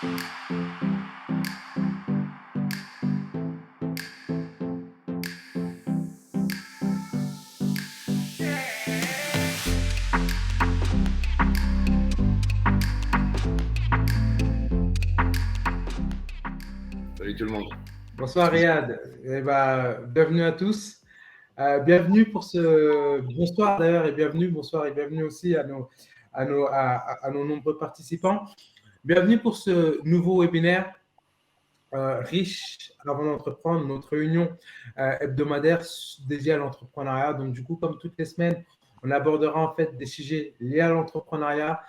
Salut tout le monde. Bonsoir Riyad. Bienvenue à tous. Bienvenue pour ce bonsoir d'ailleurs et bienvenue aussi à nos nombreux participants. Bienvenue pour ce nouveau webinaire riche avant d'entreprendre, notre réunion hebdomadaire dédiée à l'entrepreneuriat. Donc du coup, comme toutes les semaines, on abordera en fait des sujets liés à l'entrepreneuriat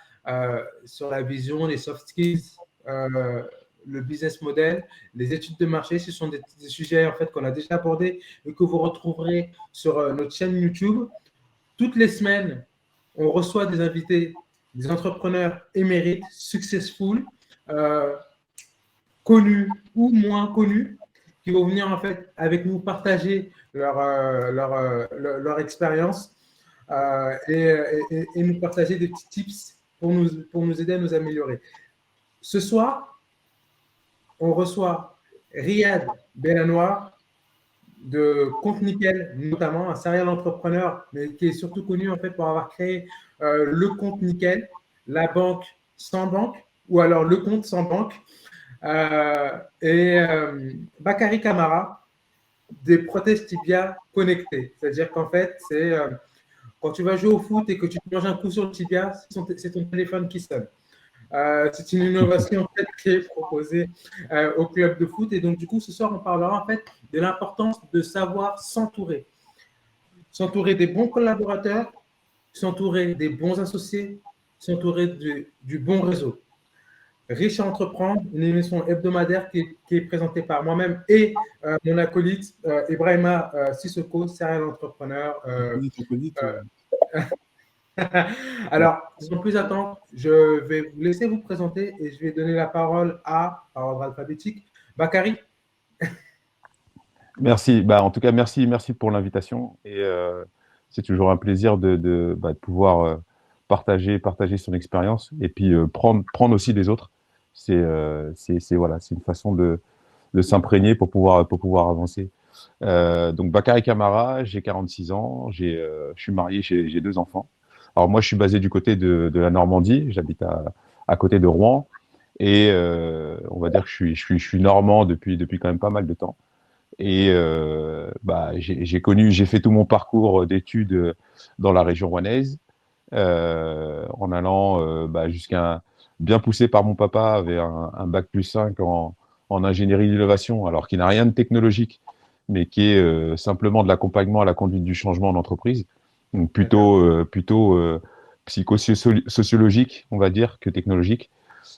sur la vision, les soft skills, le business model, les études de marché. Ce sont des sujets en fait qu'on a déjà abordés et que vous retrouverez sur notre chaîne YouTube. Toutes les semaines, on reçoit des invités, des entrepreneurs émérites, successful, connus ou moins connus, qui vont venir en fait avec nous partager leur expérience et nous partager des petits tips pour nous aider à nous améliorer. Ce soir, on reçoit Riyad Belanoir de Compte Nickel, notamment un serial entrepreneur, mais qui est surtout connu en fait pour avoir créé le Compte Nickel, la banque sans banque, ou alors le compte sans banque, Bakary Camara, des prothèses tibia connectées. C'est-à-dire qu'en fait, c'est quand tu vas jouer au foot et que tu te manges un coup sur le tibia, c'est ton téléphone qui sonne. C'est une innovation en fait, qui est proposée au club de foot. Et donc, du coup, ce soir, on parlera en fait de l'importance de savoir s'entourer. S'entourer des bons collaborateurs, s'entourer des bons associés, s'entourer du bon réseau. Riche à entreprendre, une émission hebdomadaire qui est présentée par moi-même et mon acolyte Ibrahima Sissoko, serial entrepreneur. Alors, sans plus attendre, je vais vous laisser vous présenter et je vais donner la parole par ordre alphabétique, Bakary. Merci. En tout cas, merci pour l'invitation. Et c'est toujours un plaisir de pouvoir partager son expérience et puis prendre aussi des autres. Voilà, c'est une façon de s'imprégner pour pouvoir avancer. Donc Bakary Camara, j'ai 46 ans, je suis marié, j'ai 2 enfants. Alors moi, je suis basé du côté de la Normandie, j'habite à côté de Rouen et on va dire que je suis normand depuis quand même pas mal de temps. Et j'ai fait tout mon parcours d'études dans la région rouennaise, en allant jusqu'à bien poussé par mon papa vers un bac plus 5 en ingénierie d'innovation, alors qui n'a rien de technologique, mais qui est simplement de l'accompagnement à la conduite du changement en entreprise, donc plutôt psychosociologique, on va dire, que technologique,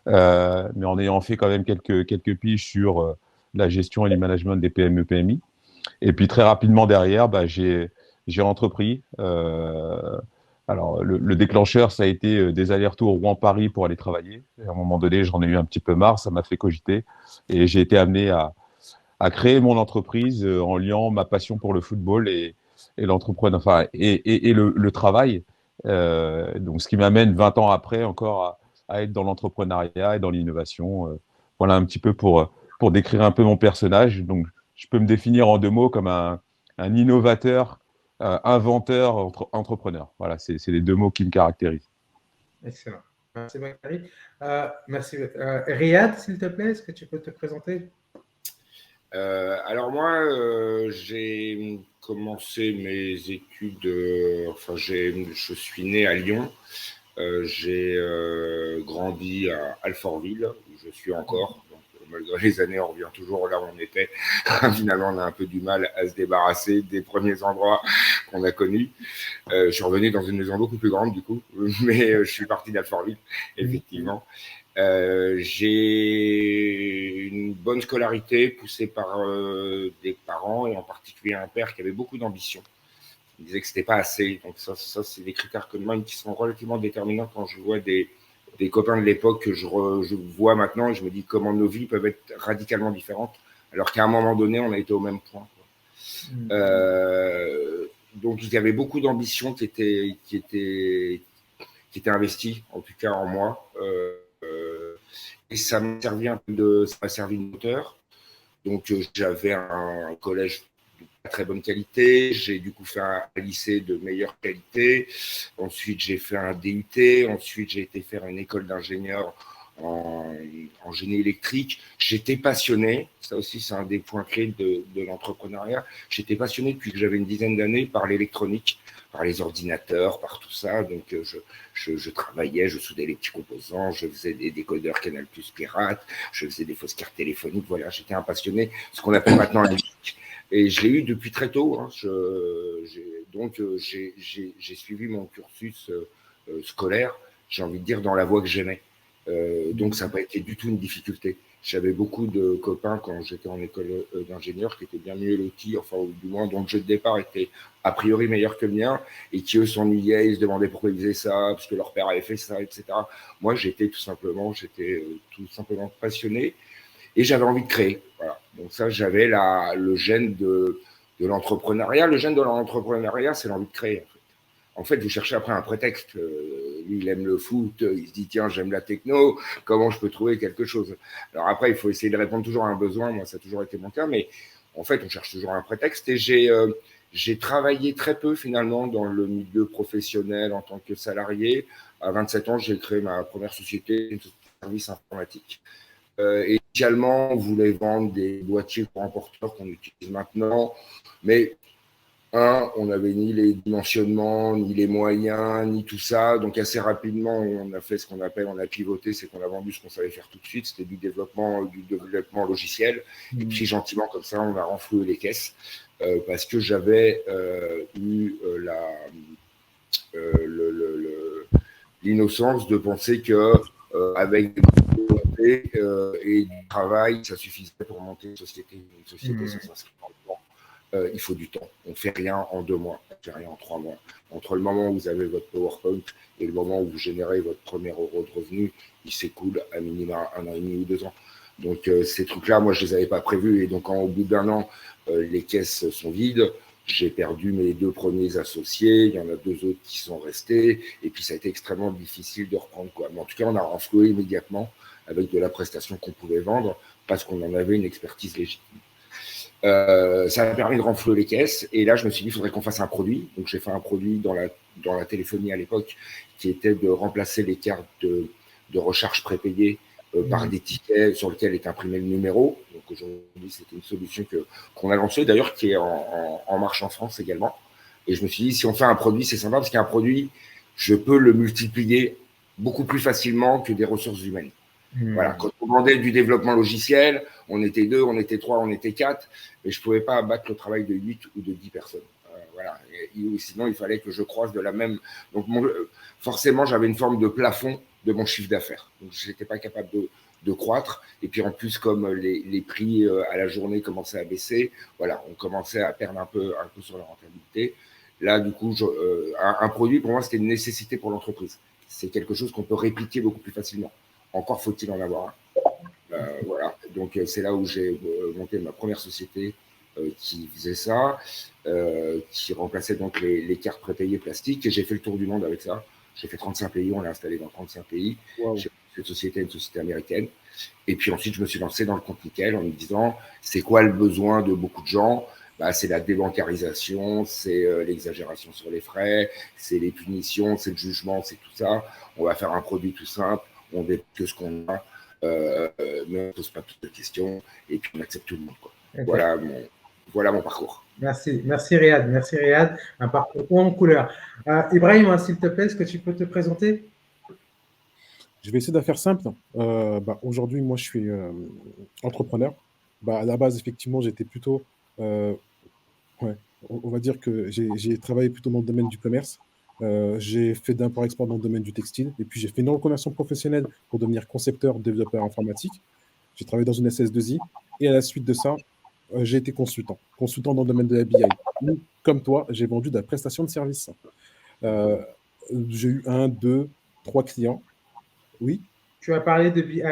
mais en ayant fait quand même quelques piges sur la gestion et le management des PME PMI. Et puis très rapidement derrière, j'ai entrepris. Alors le déclencheur, ça a été des allers-retours Rouen-Paris pour aller travailler. Et à un moment donné, j'en ai eu un petit peu marre, ça m'a fait cogiter, et j'ai été amené à créer mon entreprise en liant ma passion pour le football et l'entrepreneur, enfin et le travail. Donc ce qui m'amène 20 ans après encore à être dans l'entrepreneuriat et dans l'innovation. Voilà un petit peu pour décrire un peu mon personnage. Donc je peux me définir en 2 mots comme un innovateur, inventeur, entrepreneur. Voilà, c'est les 2 mots qui me caractérisent. Excellent. Merci Bakary. Merci. Riyad, s'il te plaît, est-ce que tu peux te présenter? Alors moi, j'ai commencé mes études, je suis né à Lyon, j'ai grandi à Alfortville, où je suis encore, donc malgré les années, on revient toujours là où on était. Finalement, on a un peu du mal à se débarrasser des premiers endroits qu'on a connus. Je suis revenu dans une maison beaucoup plus grande du coup, mais je suis parti d'Alfortville, effectivement. J'ai une bonne scolarité poussée par des parents et en particulier un père qui avait beaucoup d'ambition. Il disait que c'était pas assez. Donc ça c'est des critères même qui sont relativement déterminants quand je vois des copains de l'époque que je vois maintenant et je me dis comment nos vies peuvent être radicalement différentes alors qu'à un moment donné on a été au même point. Donc il y avait beaucoup d'ambition qui était investie en tout cas en moi. et ça m'a servi de moteur. Donc, j'avais un collège de très bonne qualité. J'ai du coup fait un lycée de meilleure qualité. Ensuite, j'ai fait un DUT. Ensuite, j'ai été faire une école d'ingénieur en génie électrique. J'étais passionné. Ça aussi, c'est un des points clés de l'entrepreneuriat. J'étais passionné depuis que j'avais une dizaine d'années par l'électronique, par les ordinateurs, par tout ça. Donc, je travaillais, je soudais les petits composants, je faisais des décodeurs Canal+ pirates, je faisais des fausses cartes téléphoniques. Voilà, j'étais un passionné, ce qu'on appelle maintenant la musique. Et je l'ai eu depuis très tôt. Hein. Donc, j'ai suivi mon cursus scolaire, j'ai envie de dire, dans la voie que j'aimais. Donc, ça n'a pas été du tout une difficulté. J'avais beaucoup de copains quand j'étais en école d'ingénieur qui étaient bien mieux lotis, enfin, du moins, dont le jeu de départ était a priori meilleur que le mien, et qui, eux, s'ennuyaient, ils se demandaient pourquoi ils faisaient ça, parce que leur père avait fait ça, etc. Moi, j'étais tout simplement passionné, et j'avais envie de créer. Voilà. Donc ça, j'avais le gène de l'entrepreneuriat. Le gène de l'entrepreneuriat, c'est l'envie de créer. En fait, vous cherchez après un prétexte. Lui, il aime le foot, il se dit, tiens, j'aime la techno, comment je peux trouver quelque chose? Alors après, il faut essayer de répondre toujours à un besoin. Moi, ça a toujours été mon cas, mais en fait, on cherche toujours un prétexte. Et j'ai travaillé très peu, finalement, dans le milieu professionnel en tant que salarié. À 27 ans, j'ai créé ma première société, une société de services informatiques. Initialement, on voulait vendre des boîtiers pour emporteurs qu'on utilise maintenant, mais on n'avait ni les dimensionnements, ni les moyens, ni tout ça. Donc assez rapidement, on a fait ce qu'on appelle, on a pivoté, c'est qu'on a vendu ce qu'on savait faire tout de suite, c'était du développement logiciel. Et puis gentiment, comme ça, on a renfloué les caisses parce que j'avais eu l'innocence de penser que avec des et du travail, ça suffisait pour monter une société. Une société, ça s'inscrit dans le temps. Il faut du temps. On ne fait rien en 2 mois, on ne fait rien en 3 mois. Entre le moment où vous avez votre PowerPoint et le moment où vous générez votre premier euro de revenu, il s'écoule à minima 1 an et demi ou 2 ans. Donc ces trucs-là, moi, je ne les avais pas prévus. Et donc, au bout d'1 an, les caisses sont vides. J'ai perdu mes 2 premiers associés. Il y en a 2 autres qui sont restés. Et puis, ça a été extrêmement difficile de reprendre, quoi. Mais en tout cas, on a renfloué immédiatement avec de la prestation qu'on pouvait vendre parce qu'on en avait une expertise légitime. Ça m'a permis de renflouer les caisses. Et là, je me suis dit, il faudrait qu'on fasse un produit. Donc, j'ai fait un produit dans la téléphonie à l'époque qui était de remplacer les cartes de recharge prépayées par des tickets sur lesquels est imprimé le numéro. Donc, aujourd'hui, c'était une solution qu'on a lancée, d'ailleurs, qui est en marche en France également. Et je me suis dit, si on fait un produit, c'est sympa parce qu'un produit, je peux le multiplier beaucoup plus facilement que des ressources humaines. Voilà, quand on vendait du développement logiciel, on était 2, on était 3, on était 4, mais je ne pouvais pas abattre le travail de 8 ou de 10 personnes. Voilà. Et sinon, il fallait que je croise de la même. Donc, forcément, j'avais une forme de plafond de mon chiffre d'affaires. Donc, je n'étais pas capable de croître. Et puis, en plus, comme les prix à la journée commençaient à baisser, voilà, on commençait à perdre un peu sur la rentabilité. Là, du coup, un produit, pour moi, c'était une nécessité pour l'entreprise. C'est quelque chose qu'on peut répliquer beaucoup plus facilement. Encore faut-il en avoir un. Voilà. Donc, c'est là où j'ai monté ma première société qui faisait ça, qui remplaçait donc les cartes prépayées plastiques. Et j'ai fait le tour du monde avec ça. J'ai fait 35 pays, on l'a installé dans 35 pays. Wow. J'ai fait cette société, une société américaine. Et puis ensuite, je me suis lancé dans le compte nickel en me disant, c'est quoi le besoin de beaucoup de gens? C'est la débancarisation, c'est l'exagération sur les frais, c'est les punitions, c'est le jugement, c'est tout ça. On va faire un produit tout simple. On n'est que ce qu'on a, mais on ne pose pas toutes les questions, et puis on accepte tout le monde. Quoi. Okay. Voilà mon parcours. Merci Riyad, merci Riyad. Un parcours en couleur. Ibrahim, s'il te plaît, est-ce que tu peux te présenter? Je vais essayer de faire simple. Aujourd'hui, moi, je suis entrepreneur. À la base, effectivement, j'étais plutôt, on va dire que j'ai travaillé plutôt dans le domaine du commerce. J'ai fait d'import-export dans le domaine du textile. Et puis, j'ai fait une reconversion professionnelle pour devenir concepteur, développeur informatique. J'ai travaillé dans une SS2I. Et à la suite de ça, j'ai été consultant dans le domaine de la BI. Comme toi, j'ai vendu de la prestation de service. J'ai eu 1, 2, 3 clients. Oui. Tu as parlé de BI.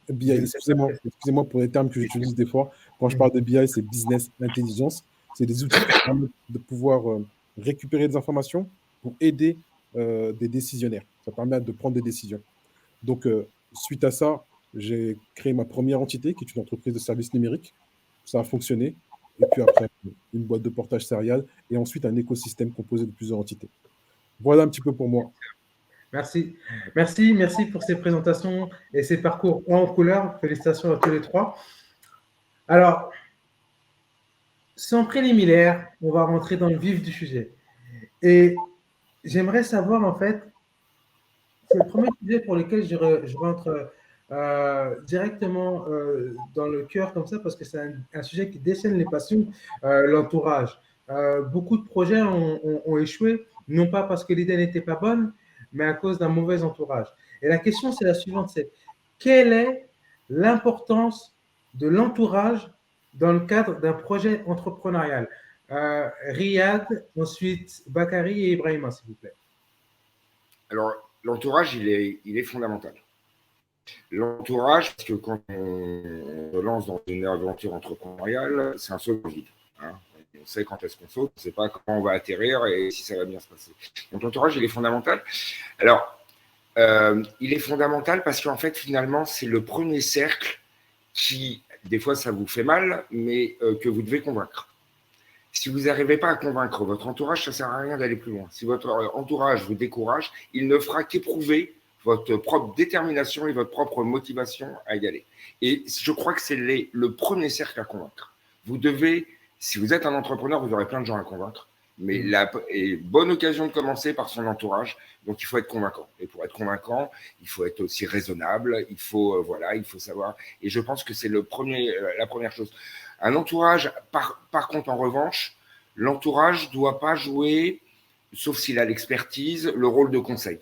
BI, excusez-moi pour les termes que j'utilise des fois. Quand je parle de BI, c'est Business Intelligence. C'est des outils qui permettent de pouvoir récupérer des informations pour aider des décisionnaires. Ça permet de prendre des décisions. Donc, suite à ça, j'ai créé ma première entité, qui est une entreprise de services numériques. Ça a fonctionné. Et puis après, une boîte de portage salarial et ensuite un écosystème composé de plusieurs entités. Voilà un petit peu pour moi. Merci. Merci pour ces présentations et ces parcours en couleur. Félicitations à tous les trois. Alors, sans préliminaire, on va rentrer dans le vif du sujet. Et j'aimerais savoir, en fait, c'est le premier sujet pour lequel je rentre directement dans le cœur comme ça, parce que c'est un sujet qui déchaîne les passions, l'entourage. Beaucoup de projets ont échoué, non pas parce que l'idée n'était pas bonne, mais à cause d'un mauvais entourage. Et la question, c'est la suivante, c'est quelle est l'importance de l'entourage dans le cadre d'un projet entrepreneurial? Riyad, ensuite Bakary et Ibrahima, s'il vous plaît. Alors, l'entourage, il est fondamental. L'entourage, parce que quand on se lance dans une aventure entrepreneuriale, c'est un saut dans le vide. Hein. On sait quand est-ce qu'on saute, on ne sait pas quand on va atterrir et si ça va bien se passer. Donc l'entourage, il est fondamental. Alors, il est fondamental parce qu'en fait, finalement, c'est le premier cercle qui, des fois, ça vous fait mal, mais que vous devez convaincre. Si vous n'arrivez pas à convaincre votre entourage, ça ne sert à rien d'aller plus loin. Si votre entourage vous décourage, il ne fera qu'éprouver votre propre détermination et votre propre motivation à y aller. Et je crois que c'est le premier cercle à convaincre. Vous devez, si vous êtes un entrepreneur, vous aurez plein de gens à convaincre, mais bonne occasion de commencer par son entourage. Donc, il faut être convaincant. Et pour être convaincant, il faut être aussi raisonnable. Il faut savoir. Et je pense que c'est la première chose. Un entourage, par contre, en revanche, l'entourage ne doit pas jouer, sauf s'il a l'expertise, le rôle de conseil.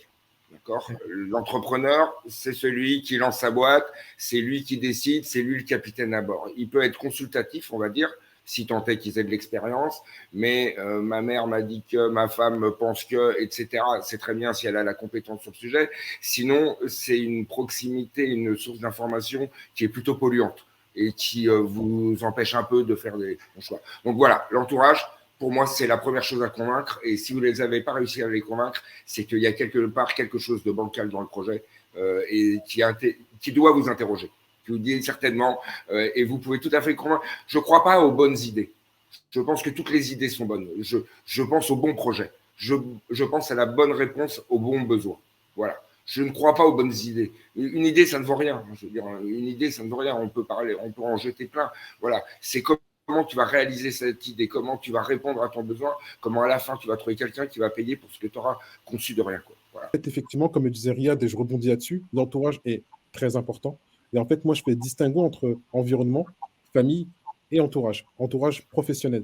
D'accord ? L'entrepreneur, c'est celui qui lance sa boîte, c'est lui qui décide, c'est lui le capitaine à bord. Il peut être consultatif, on va dire, si tant est qu'ils aient de l'expérience, mais ma mère m'a dit que, ma femme pense que, etc. C'est très bien si elle a la compétence sur le sujet. Sinon, c'est une proximité, une source d'information qui est plutôt polluante et qui vous empêche un peu de faire des bons choix. Donc voilà, l'entourage, pour moi, c'est la première chose à convaincre. Et si vous ne les avez pas réussi à les convaincre, c'est qu'il y a quelque part quelque chose de bancal dans le projet et qui doit vous interroger. Qui vous dit certainement, et vous pouvez tout à fait convaincre. Je ne crois pas aux bonnes idées. Je pense que toutes les idées sont bonnes. Je pense au bon projet. Je pense à la bonne réponse aux bons besoins. Voilà. Je ne crois pas aux bonnes idées. Une idée, ça ne vaut rien. Je veux dire, une idée, ça ne vaut rien. On peut en jeter plein. Voilà. C'est comment tu vas réaliser cette idée, comment tu vas répondre à ton besoin, comment à la fin tu vas trouver quelqu'un qui va payer pour ce que tu auras conçu de rien. Quoi. Voilà. En fait, effectivement, comme le disait Riyad, et je rebondis là-dessus, l'entourage est très important. Et en fait, moi, je fais le distinguo entre environnement, famille et entourage professionnel.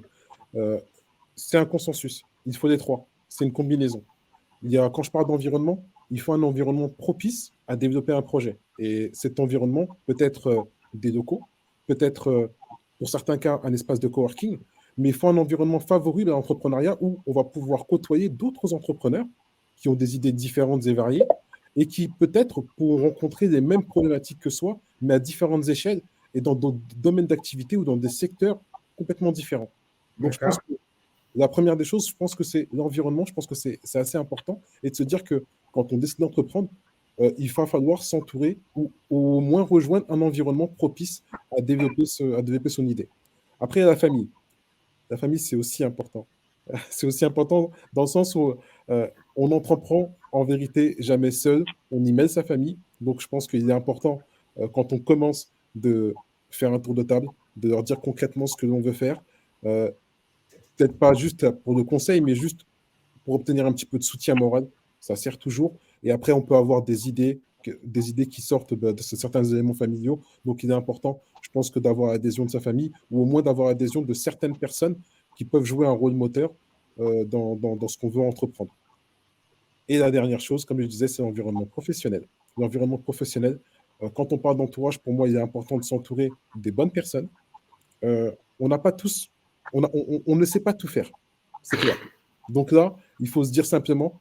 C'est un consensus. Il faut les trois. C'est une combinaison. Quand je parle d'environnement, il faut un environnement propice à développer un projet. Et cet environnement peut être des locaux, peut-être, pour certains cas, un espace de coworking, mais il faut un environnement favorable à l'entrepreneuriat où on va pouvoir côtoyer d'autres entrepreneurs qui ont des idées différentes et variées et qui peut-être pourront rencontrer les mêmes problématiques que soi, mais à différentes échelles et dans d'autres domaines d'activité ou dans des secteurs complètement différents. Donc, je pense que la première des choses, je pense que c'est l'environnement, je pense que c'est assez important, et de se dire que quand on décide d'entreprendre, il va falloir s'entourer ou au moins rejoindre un environnement propice à développer son idée. Après, il y a la famille. La famille, c'est aussi important. C'est aussi important dans le sens où on n'entreprend en vérité jamais seul, on y mêle sa famille. Donc, je pense qu'il est important, quand on commence, de faire un tour de table, de leur dire concrètement ce que l'on veut faire. Peut-être pas juste pour le conseil, mais juste pour obtenir un petit peu de soutien moral. Ça sert toujours. Et après, on peut avoir des idées qui sortent de certains éléments familiaux. Donc, il est important, je pense, que d'avoir l'adhésion de sa famille ou au moins d'avoir l'adhésion de certaines personnes qui peuvent jouer un rôle moteur dans ce qu'on veut entreprendre. Et la dernière chose, comme je disais, c'est l'environnement professionnel. L'environnement professionnel, quand on parle d'entourage, pour moi, il est important de s'entourer des bonnes personnes. On n'a pas tous, on ne sait pas tout faire, c'est clair. Donc là, il faut se dire simplement,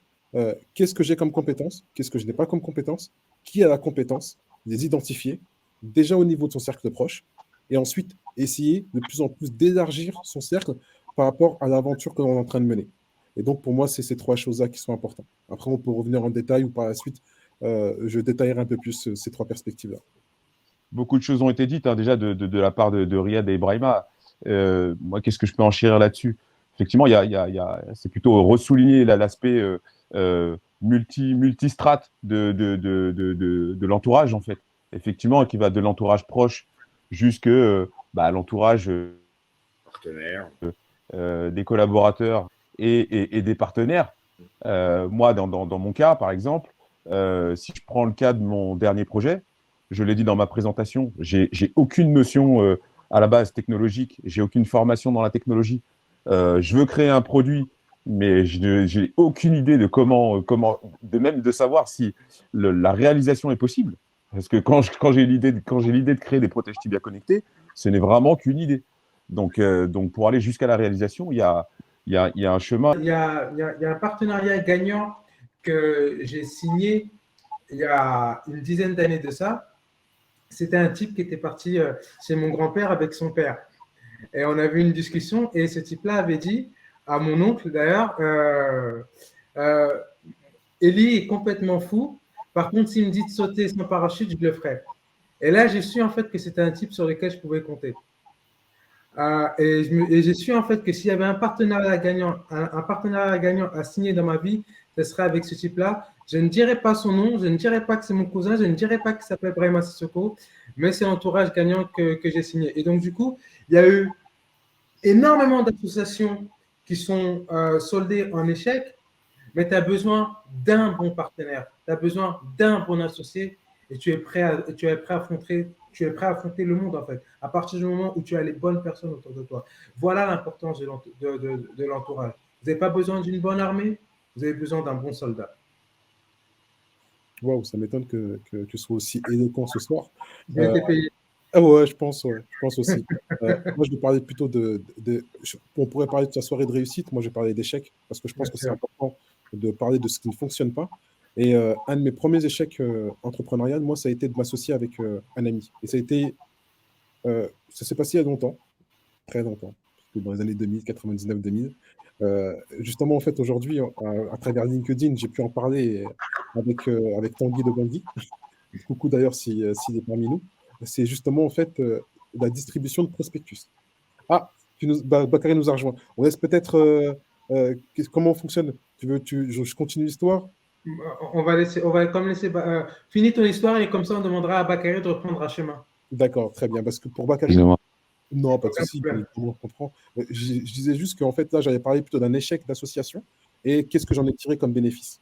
qu'est-ce que j'ai comme compétence, qu'est-ce que je n'ai pas comme compétence, qui a la compétence, les identifier, déjà au niveau de son cercle proche, et ensuite essayer de plus en plus d'élargir son cercle par rapport à l'aventure que l'on est en train de mener. Et donc, pour moi, c'est ces trois choses-là qui sont importantes. Après, on peut revenir en détail ou par la suite, je détaillerai un peu plus ces trois perspectives-là. beaucoup de choses ont été dites, hein, déjà de la part de Riyad et Ibrahima. Moi, qu'est-ce que je peux enchérir là-dessus? Effectivement, c'est plutôt ressouligner l'aspect multistrate de l'entourage, en fait. Effectivement, qui va de l'entourage proche jusque l'entourage Partenaire. des collaborateurs et des partenaires. Moi, dans mon cas, par exemple, si je prends le cas de mon dernier projet, je l'ai dit dans ma présentation, j'ai aucune notion à la base technologique, j'ai aucune formation dans la technologie. Je veux créer un produit, mais j'ai aucune idée de même de savoir si la réalisation est possible. Parce que quand j'ai l'idée de créer des protèges tibia connectés, ce n'est vraiment qu'une idée. Donc pour aller jusqu'à la réalisation, il y a un chemin. Il y a un partenariat gagnant que j'ai signé il y a une dizaine d'années de ça. C'était un type qui était parti chez mon grand-père avec son père. Et on avait une discussion et ce type-là avait dit à mon oncle d'ailleurs, Eli est complètement fou. Par contre, s'il me dit de sauter sans parachute, je le ferai. Et là, j'ai su en fait que c'était un type sur lequel je pouvais compter. Et j'ai su en fait que s'il y avait un partenariat gagnant à signer dans ma vie, ce serait avec ce type-là. Je ne dirais pas son nom, je ne dirais pas que c'est mon cousin, je ne dirais pas qu'il s'appelle Brahima Sissoko, mais c'est l'entourage gagnant que j'ai signé. Et donc, du coup, il y a eu énormément d'associations qui sont soldées en échec, mais tu as besoin d'un bon partenaire, tu as besoin d'un bon associé et tu es prêt à affronter le monde en fait, à partir du moment où tu as les bonnes personnes autour de toi. Voilà l'importance de l'entourage. Vous n'avez pas besoin d'une bonne armée, vous avez besoin d'un bon soldat. Waouh, ça m'étonne que tu sois aussi éloquent ce soir. J'ai été payé. Ah ouais, je pense aussi. Moi, je vais parler plutôt on pourrait parler de ta soirée de réussite. Moi, je vais parler d'échecs parce que je pense que c'est important de parler de ce qui ne fonctionne pas. Et un de mes premiers échecs entrepreneuriales, moi, ça a été de m'associer avec un ami. Et ça s'est passé il y a longtemps, très longtemps, dans les années 2000, 99-2000. Justement, en fait, aujourd'hui, à travers LinkedIn, j'ai pu en parler avec Tanguy de Bangui. Coucou d'ailleurs s'il est parmi nous. C'est justement en fait la distribution de prospectus. Ah, Bakary nous a rejoint. On laisse peut-être comment on fonctionne. Je continue l'histoire. On va comme laisser. Finis ton histoire et comme ça on demandera à Bakary de reprendre un chemin. D'accord, très bien. Parce que pour Bakary. Non, pas de souci. On comprend. Je disais juste qu'en fait là, j'avais parlé plutôt d'un échec d'association et qu'est-ce que j'en ai tiré comme bénéfice.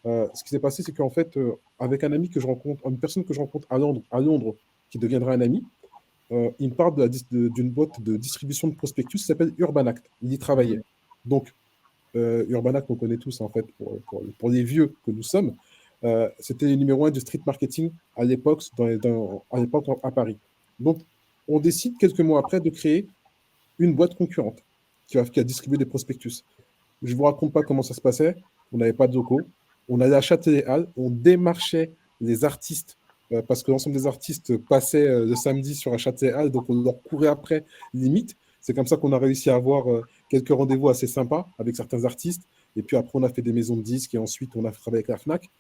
Ce qui s'est passé, c'est qu'en fait, avec un ami que je rencontre, une personne que je rencontre à Londres qui deviendra un ami, il me parle d'une boîte de distribution de prospectus qui s'appelle Urbanact. Il y travaillait. Donc, Urbanact, on connaît tous, en fait, pour les vieux que nous sommes. C'était le numéro 1 du street marketing à l'époque à Paris. Donc, on décide quelques mois après de créer une boîte concurrente qui a distribué des prospectus. Je ne vous raconte pas comment ça se passait. On n'avait pas de locaux. On allait à Châtelet-Halles, on démarchait les artistes parce que l'ensemble des artistes passaient le samedi sur un Châtelet-Halles, donc on leur courait après limite. C'est comme ça qu'on a réussi à avoir quelques rendez-vous assez sympas avec certains artistes. Et puis après, on a fait des maisons de disques et ensuite, on a travaillé avec la FNAC.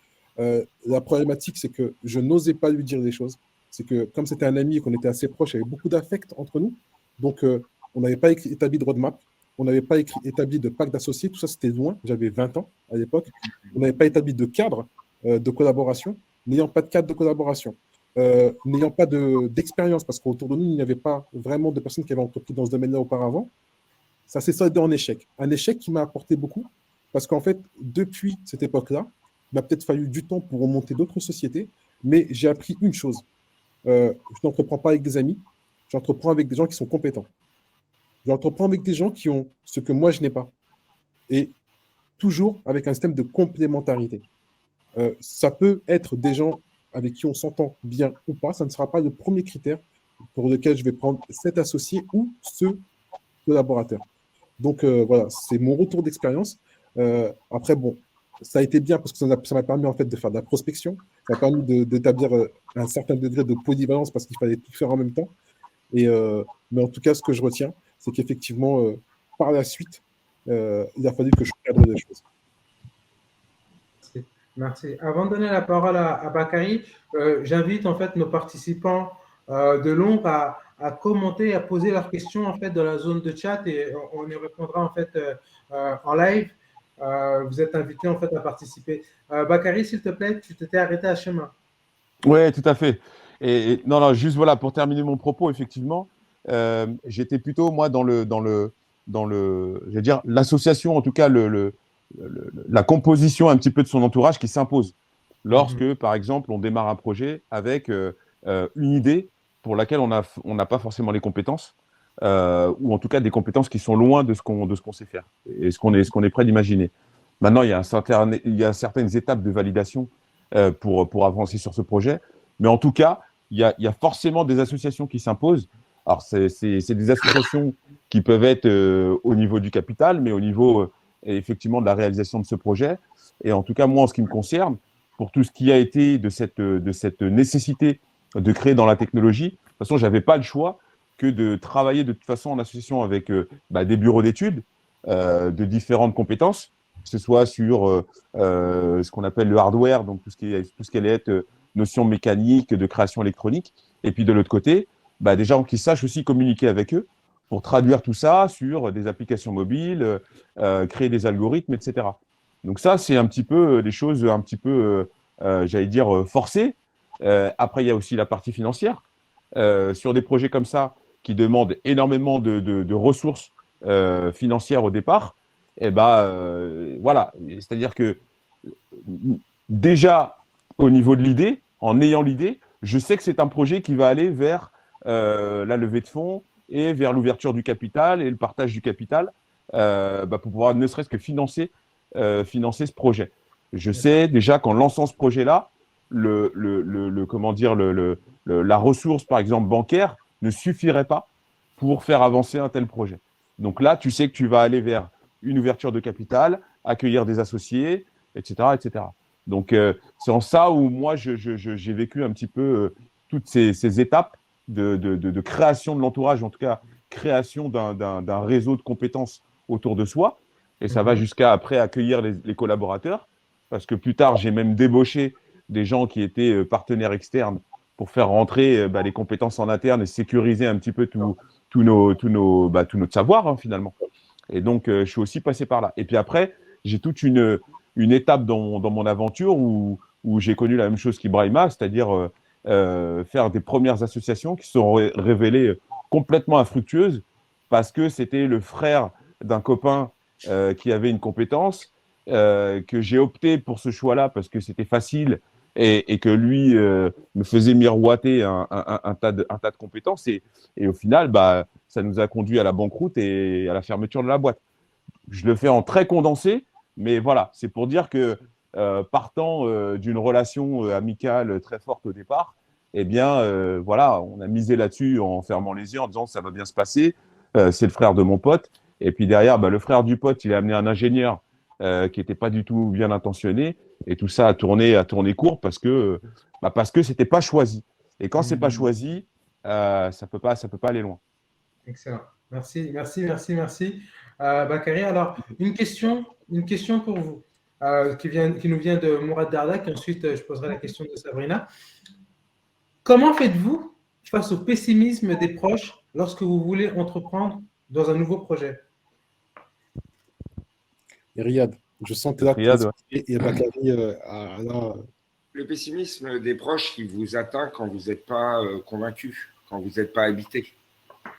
La problématique, c'est que je n'osais pas lui dire des choses. C'est que comme c'était un ami et qu'on était assez proches, il y avait beaucoup d'affect entre nous. Donc, on n'avait pas établi de roadmap. On n'avait pas établi de pacte d'associés, tout ça c'était loin, j'avais 20 ans à l'époque. On n'avait pas établi de cadre de collaboration, n'ayant pas de cadre de collaboration, n'ayant pas d'expérience, parce qu'autour de nous, il n'y avait pas vraiment de personnes qui avaient entrepris dans ce domaine-là auparavant. Ça s'est soldé en échec. Un échec qui m'a apporté beaucoup, parce qu'en fait, depuis cette époque-là, il m'a peut-être fallu du temps pour remonter d'autres sociétés, mais j'ai appris une chose. Je n'entreprends pas avec des amis, j'entreprends avec des gens qui sont compétents. J'entreprends avec des gens qui ont ce que moi, je n'ai pas. Et toujours avec un système de complémentarité. Ça peut être des gens avec qui on s'entend bien ou pas. Ça ne sera pas le premier critère pour lequel je vais prendre cet associé ou ce collaborateur. Donc, voilà, c'est mon retour d'expérience. Après, bon, ça a été bien parce que ça m'a permis en fait de faire de la prospection. Ça m'a permis d'établir un certain degré de polyvalence parce qu'il fallait tout faire en même temps. Mais en tout cas, ce que je retiens, c'est qu'effectivement, par la suite, il a fallu que je cadre des choses. Merci. Avant de donner la parole à Bakary, j'invite en fait nos participants de l'ombre à commenter, à poser leurs questions en fait dans la zone de chat et on y répondra en fait en live. Vous êtes invité en fait à participer. Bakary, s'il te plaît, tu t'étais arrêté à chemin. Oui, tout à fait. Non, non, juste voilà, pour terminer mon propos, effectivement, j'étais plutôt, moi, je vais dire, l'association, en tout cas, la composition un petit peu de son entourage qui s'impose. Lorsque, par exemple, on démarre un projet avec une idée pour laquelle on n'a pas forcément les compétences, ou en tout cas des compétences qui sont loin de ce qu'on sait faire et ce qu'on est prêt d'imaginer. Maintenant, il y a certaines étapes de validation pour avancer sur ce projet. Mais en tout cas, il y a forcément des associations qui s'imposent. Alors, c'est des associations qui peuvent être au niveau du capital, mais au niveau effectivement de la réalisation de ce projet. Et en tout cas, moi, en ce qui me concerne, pour tout ce qui a été de cette nécessité de créer dans la technologie, de toute façon, je n'avais pas le choix que de travailler de toute façon en association avec des bureaux d'études de différentes compétences, que ce soit sur ce qu'on appelle le hardware, donc tout ce qui allait être notions mécaniques, de création électronique, et puis de l'autre côté, des gens qui sachent aussi communiquer avec eux pour traduire tout ça sur des applications mobiles, créer des algorithmes, etc. Donc ça, c'est un petit peu des choses un petit peu, j'allais dire, forcées. Après, il y a aussi la partie financière. Sur des projets comme ça, qui demandent énormément de ressources financières au départ, et voilà. C'est-à-dire que déjà, au niveau de l'idée, en ayant l'idée, je sais que c'est un projet qui va aller vers la levée de fonds et vers l'ouverture du capital et le partage du capital pour pouvoir ne serait-ce que financer ce projet. Je sais déjà qu'en lançant ce projet-là, comment dire, la ressource, par exemple, bancaire, ne suffirait pas pour faire avancer un tel projet. Donc là, tu sais que tu vas aller vers une ouverture de capital, accueillir des associés, etc., etc. Donc, c'est en ça où moi, j'ai vécu un petit peu toutes ces étapes de création de l'entourage, en tout cas, création d'un réseau de compétences autour de soi. Et ça va jusqu'à après accueillir les collaborateurs, parce que plus tard, j'ai même débauché des gens qui étaient partenaires externes pour faire rentrer les compétences en interne et sécuriser un petit peu tout notre savoir, hein, finalement. Et donc, je suis aussi passé par là. Et puis après, j'ai toute une étape dans mon aventure où j'ai connu la même chose qu'Ibrahima, c'est-à-dire faire des premières associations qui se sont révélées complètement infructueuses parce que c'était le frère d'un copain qui avait une compétence, que j'ai opté pour ce choix-là parce que c'était facile et que lui me faisait miroiter un tas de compétences. Et au final, ça nous a conduit à la banqueroute et à la fermeture de la boîte. Je le fais en très condensé, mais voilà, c'est pour dire que partant d'une relation amicale très forte au départ, eh bien, voilà, on a misé là-dessus en fermant les yeux, en disant ça va bien se passer, c'est le frère de mon pote. Et puis derrière, le frère du pote, il a amené un ingénieur qui n'était pas du tout bien intentionné. Et tout ça a tourné court parce que c'était pas choisi. Et quand c'est pas choisi, ça peut pas aller loin. Excellent. Merci. Bakary, alors une question pour vous qui nous vient de Mourad Dardak. Ensuite, je poserai la question de Sabrina. Comment faites-vous face au pessimisme des proches lorsque vous voulez entreprendre dans un nouveau projet? Et Riyad, je sens que là, Riyad, et Bakary, Le pessimisme des proches qui vous atteint quand vous n'êtes pas convaincu, quand vous n'êtes pas habité,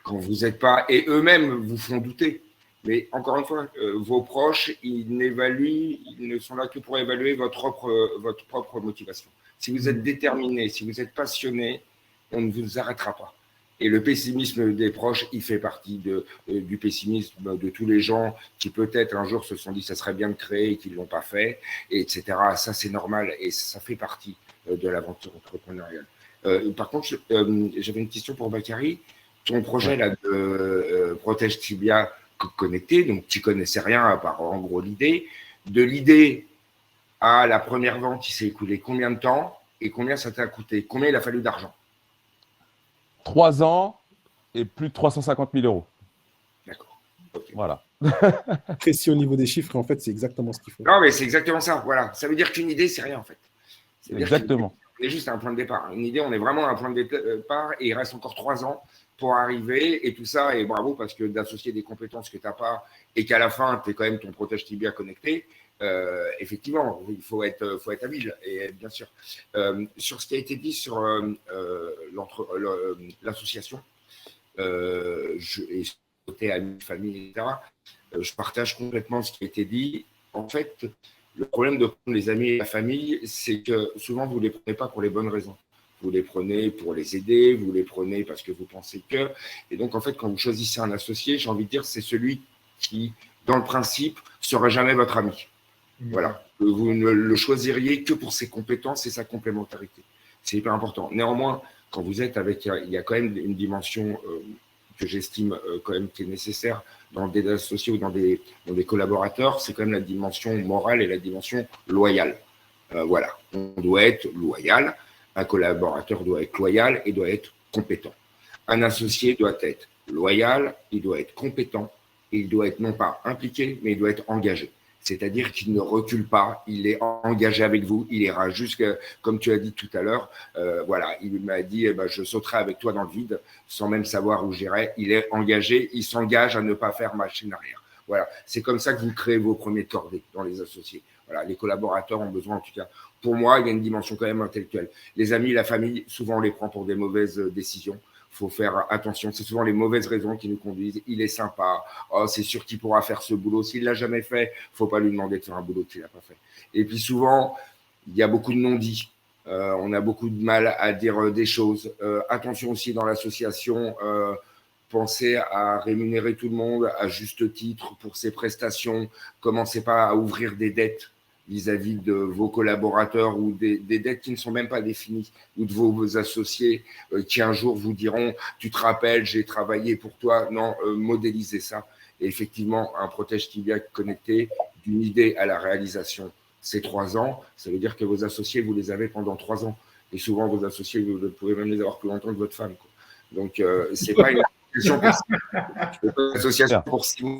quand vous n'êtes pas… Et eux-mêmes vous font douter. Mais encore une fois, vos proches, ils ne sont là que pour évaluer votre propre motivation. Si vous êtes déterminé, si vous êtes passionné, on ne vous arrêtera pas. Et le pessimisme des proches, il fait partie du pessimisme de tous les gens qui peut-être un jour se sont dit ça serait bien de créer et qui ne l'ont pas fait, etc. Ça, c'est normal et ça fait partie de l'aventure entrepreneuriale. Par contre, j'avais une question pour Bakary. Ton projet là de Protège Tibia connecté, donc tu connaissais rien à part en gros l'idée. De l'idée à la première vente, il s'est écoulé combien de temps et combien ça t'a coûté? Combien il a fallu d'argent? 3 ans et plus de 350 000 euros. D'accord. Okay. Voilà. Précis au niveau des chiffres, en fait, c'est exactement ce qu'il faut. Non, mais c'est exactement ça. Voilà. Ça veut dire qu'une idée, c'est rien, en fait. Exactement. est juste à un point de départ. Une idée, on est vraiment à un point de départ et il reste encore 3 ans pour arriver et tout ça. Et bravo, parce que d'associer des compétences que tu n'as pas et qu'à la fin, tu es quand même ton protège tibia connecté, effectivement, il faut être habile. Et bien sûr, sur ce qui a été dit sur l'association, et côté amis, famille, etc., je partage complètement ce qui a été dit. En fait, le problème de prendre les amis et la famille, c'est que souvent, vous ne les prenez pas pour les bonnes raisons. Vous les prenez pour les aider, vous les prenez parce que vous pensez que… Et donc, en fait, quand vous choisissez un associé, j'ai envie de dire, c'est celui qui, dans le principe, ne sera jamais votre ami. Voilà. Vous ne le choisiriez que pour ses compétences et sa complémentarité. C'est hyper important. Néanmoins, quand vous êtes avec… Il y a quand même une dimension que j'estime quand même qui est nécessaire dans des associés ou dans des collaborateurs, c'est quand même la dimension morale et la dimension loyale. Voilà. On doit être loyal. Un collaborateur doit être loyal et doit être compétent. Un associé doit être loyal, il doit être compétent, et il doit être non pas impliqué, mais il doit être engagé. C'est-à-dire qu'il ne recule pas, il est engagé avec vous, il ira jusqu'à, comme tu as dit tout à l'heure, voilà, il m'a dit, je sauterai avec toi dans le vide, sans même savoir où j'irai. Il est engagé, il s'engage à ne pas faire machine arrière. Voilà, c'est comme ça que vous créez vos premiers cordées dans les associés. Voilà, les collaborateurs ont besoin, en tout cas, pour moi, il y a une dimension quand même intellectuelle. Les amis, la famille, souvent on les prend pour des mauvaises décisions. Il faut faire attention, c'est souvent les mauvaises raisons qui nous conduisent. Il est sympa, oh, c'est sûr qu'il pourra faire ce boulot. S'il ne l'a jamais fait, il ne faut pas lui demander de faire un boulot qu'il n'a pas fait. Et puis souvent, il y a beaucoup de non-dits. On a beaucoup de mal à dire des choses. Attention aussi dans l'association, pensez à rémunérer tout le monde à juste titre pour ses prestations. Commencez pas à ouvrir des dettes vis-à-vis de vos collaborateurs ou des dettes qui ne sont même pas définies, ou de vos associés qui un jour vous diront « tu te rappelles, j'ai travaillé pour toi ». Non, modélisez ça. Et effectivement, un protège tibia connecté, d'une idée à la réalisation, c'est 3 ans. Ça veut dire que vos associés, vous les avez pendant 3 ans. Et souvent, vos associés, vous pouvez même les avoir plus longtemps que votre femme, quoi. Donc, c'est pas une association pour 6 mois.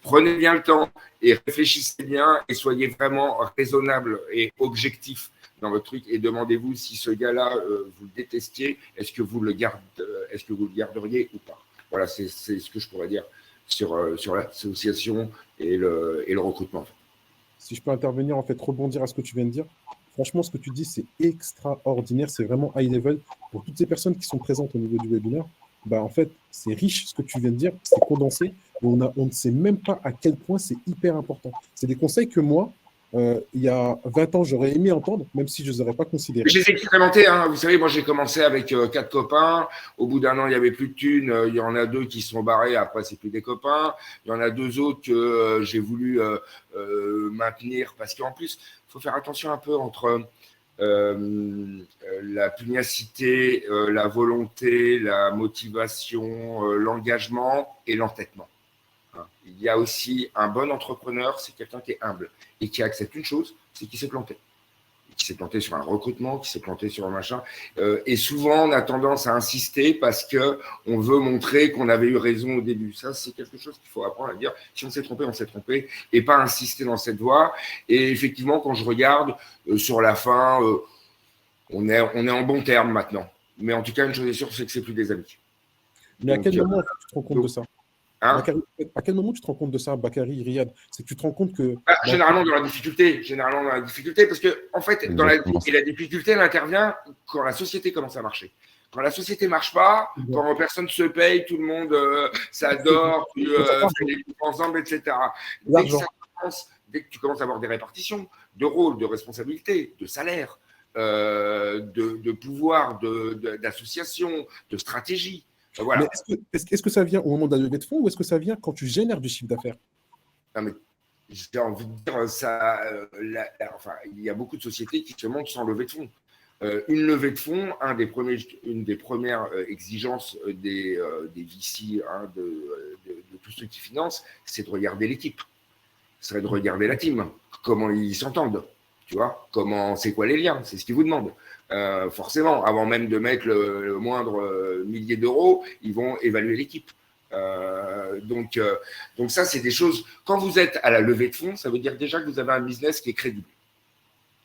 Prenez bien le temps et réfléchissez bien et soyez vraiment raisonnable et objectif dans votre truc et demandez-vous si ce gars-là, vous le détestiez, est-ce que vous le garderiez ou pas. Voilà, c'est ce que je pourrais dire sur l'association et le recrutement. Si je peux intervenir, en fait, rebondir à ce que tu viens de dire. Franchement, ce que tu dis, c'est extraordinaire, c'est vraiment high level. Pour toutes ces personnes qui sont présentes au niveau du webinaire, en fait, c'est riche ce que tu viens de dire, c'est condensé. On ne sait même pas à quel point c'est hyper important. C'est des conseils que moi, il y a 20 ans, j'aurais aimé entendre, même si je ne les aurais pas considérés. Je les ai expérimentés. Vous savez, moi, j'ai commencé avec 4 copains. Au bout d'1 an, il n'y avait plus de thunes. Il y en a 2 qui se sont barrés. Après, c'est plus des copains. Il y en a 2 autres que j'ai voulu maintenir. Parce qu'en plus, il faut faire attention un peu entre la pugnacité, la volonté, la motivation, l'engagement et l'entêtement. Il y a aussi un bon entrepreneur, c'est quelqu'un qui est humble et qui accepte une chose, c'est qu'il s'est planté. Qui s'est planté sur un recrutement, qui s'est planté sur un machin. Et souvent, on a tendance à insister parce qu'on veut montrer qu'on avait eu raison au début. Ça, c'est quelque chose qu'il faut apprendre à dire. Si on s'est trompé, on s'est trompé. Et pas insister dans cette voie. Et effectivement, quand je regarde sur la fin, on est en bon terme maintenant. Mais en tout cas, une chose est sûre, c'est que c'est plus des amis. Mais à quel moment tu te rends compte de ça? À quel moment tu te rends compte de ça, Bakary, Riyad? C'est que tu te rends compte que… Généralement dans la difficulté, parce que en fait, la difficulté, elle intervient quand la société commence à marcher. Quand la société ne marche pas, quand personne ne se paye, tout le monde s'adore, tu fais des coupes ensemble, etc. Dès que tu commences à avoir des répartitions de rôles, de responsabilités, de salaires, de pouvoir, d'association, de stratégie. Voilà. Mais est-ce que ça vient au moment de la levée de fonds ou est-ce que ça vient quand tu génères du chiffre d'affaires? Non, mais j'ai envie de dire ça. Il y a beaucoup de sociétés qui se montent sans levée de fonds. Une levée de fonds, une des premières exigences des VC, de tous ceux qui financent, c'est de regarder l'équipe. Ce serait de regarder la team, comment ils s'entendent. Tu vois, c'est quoi les liens? C'est ce qu'ils vous demandent. Forcément, avant même de mettre le moindre millier d'euros, ils vont évaluer l'équipe. Donc ça, c'est des choses… Quand vous êtes à la levée de fonds, ça veut dire déjà que vous avez un business qui est crédible.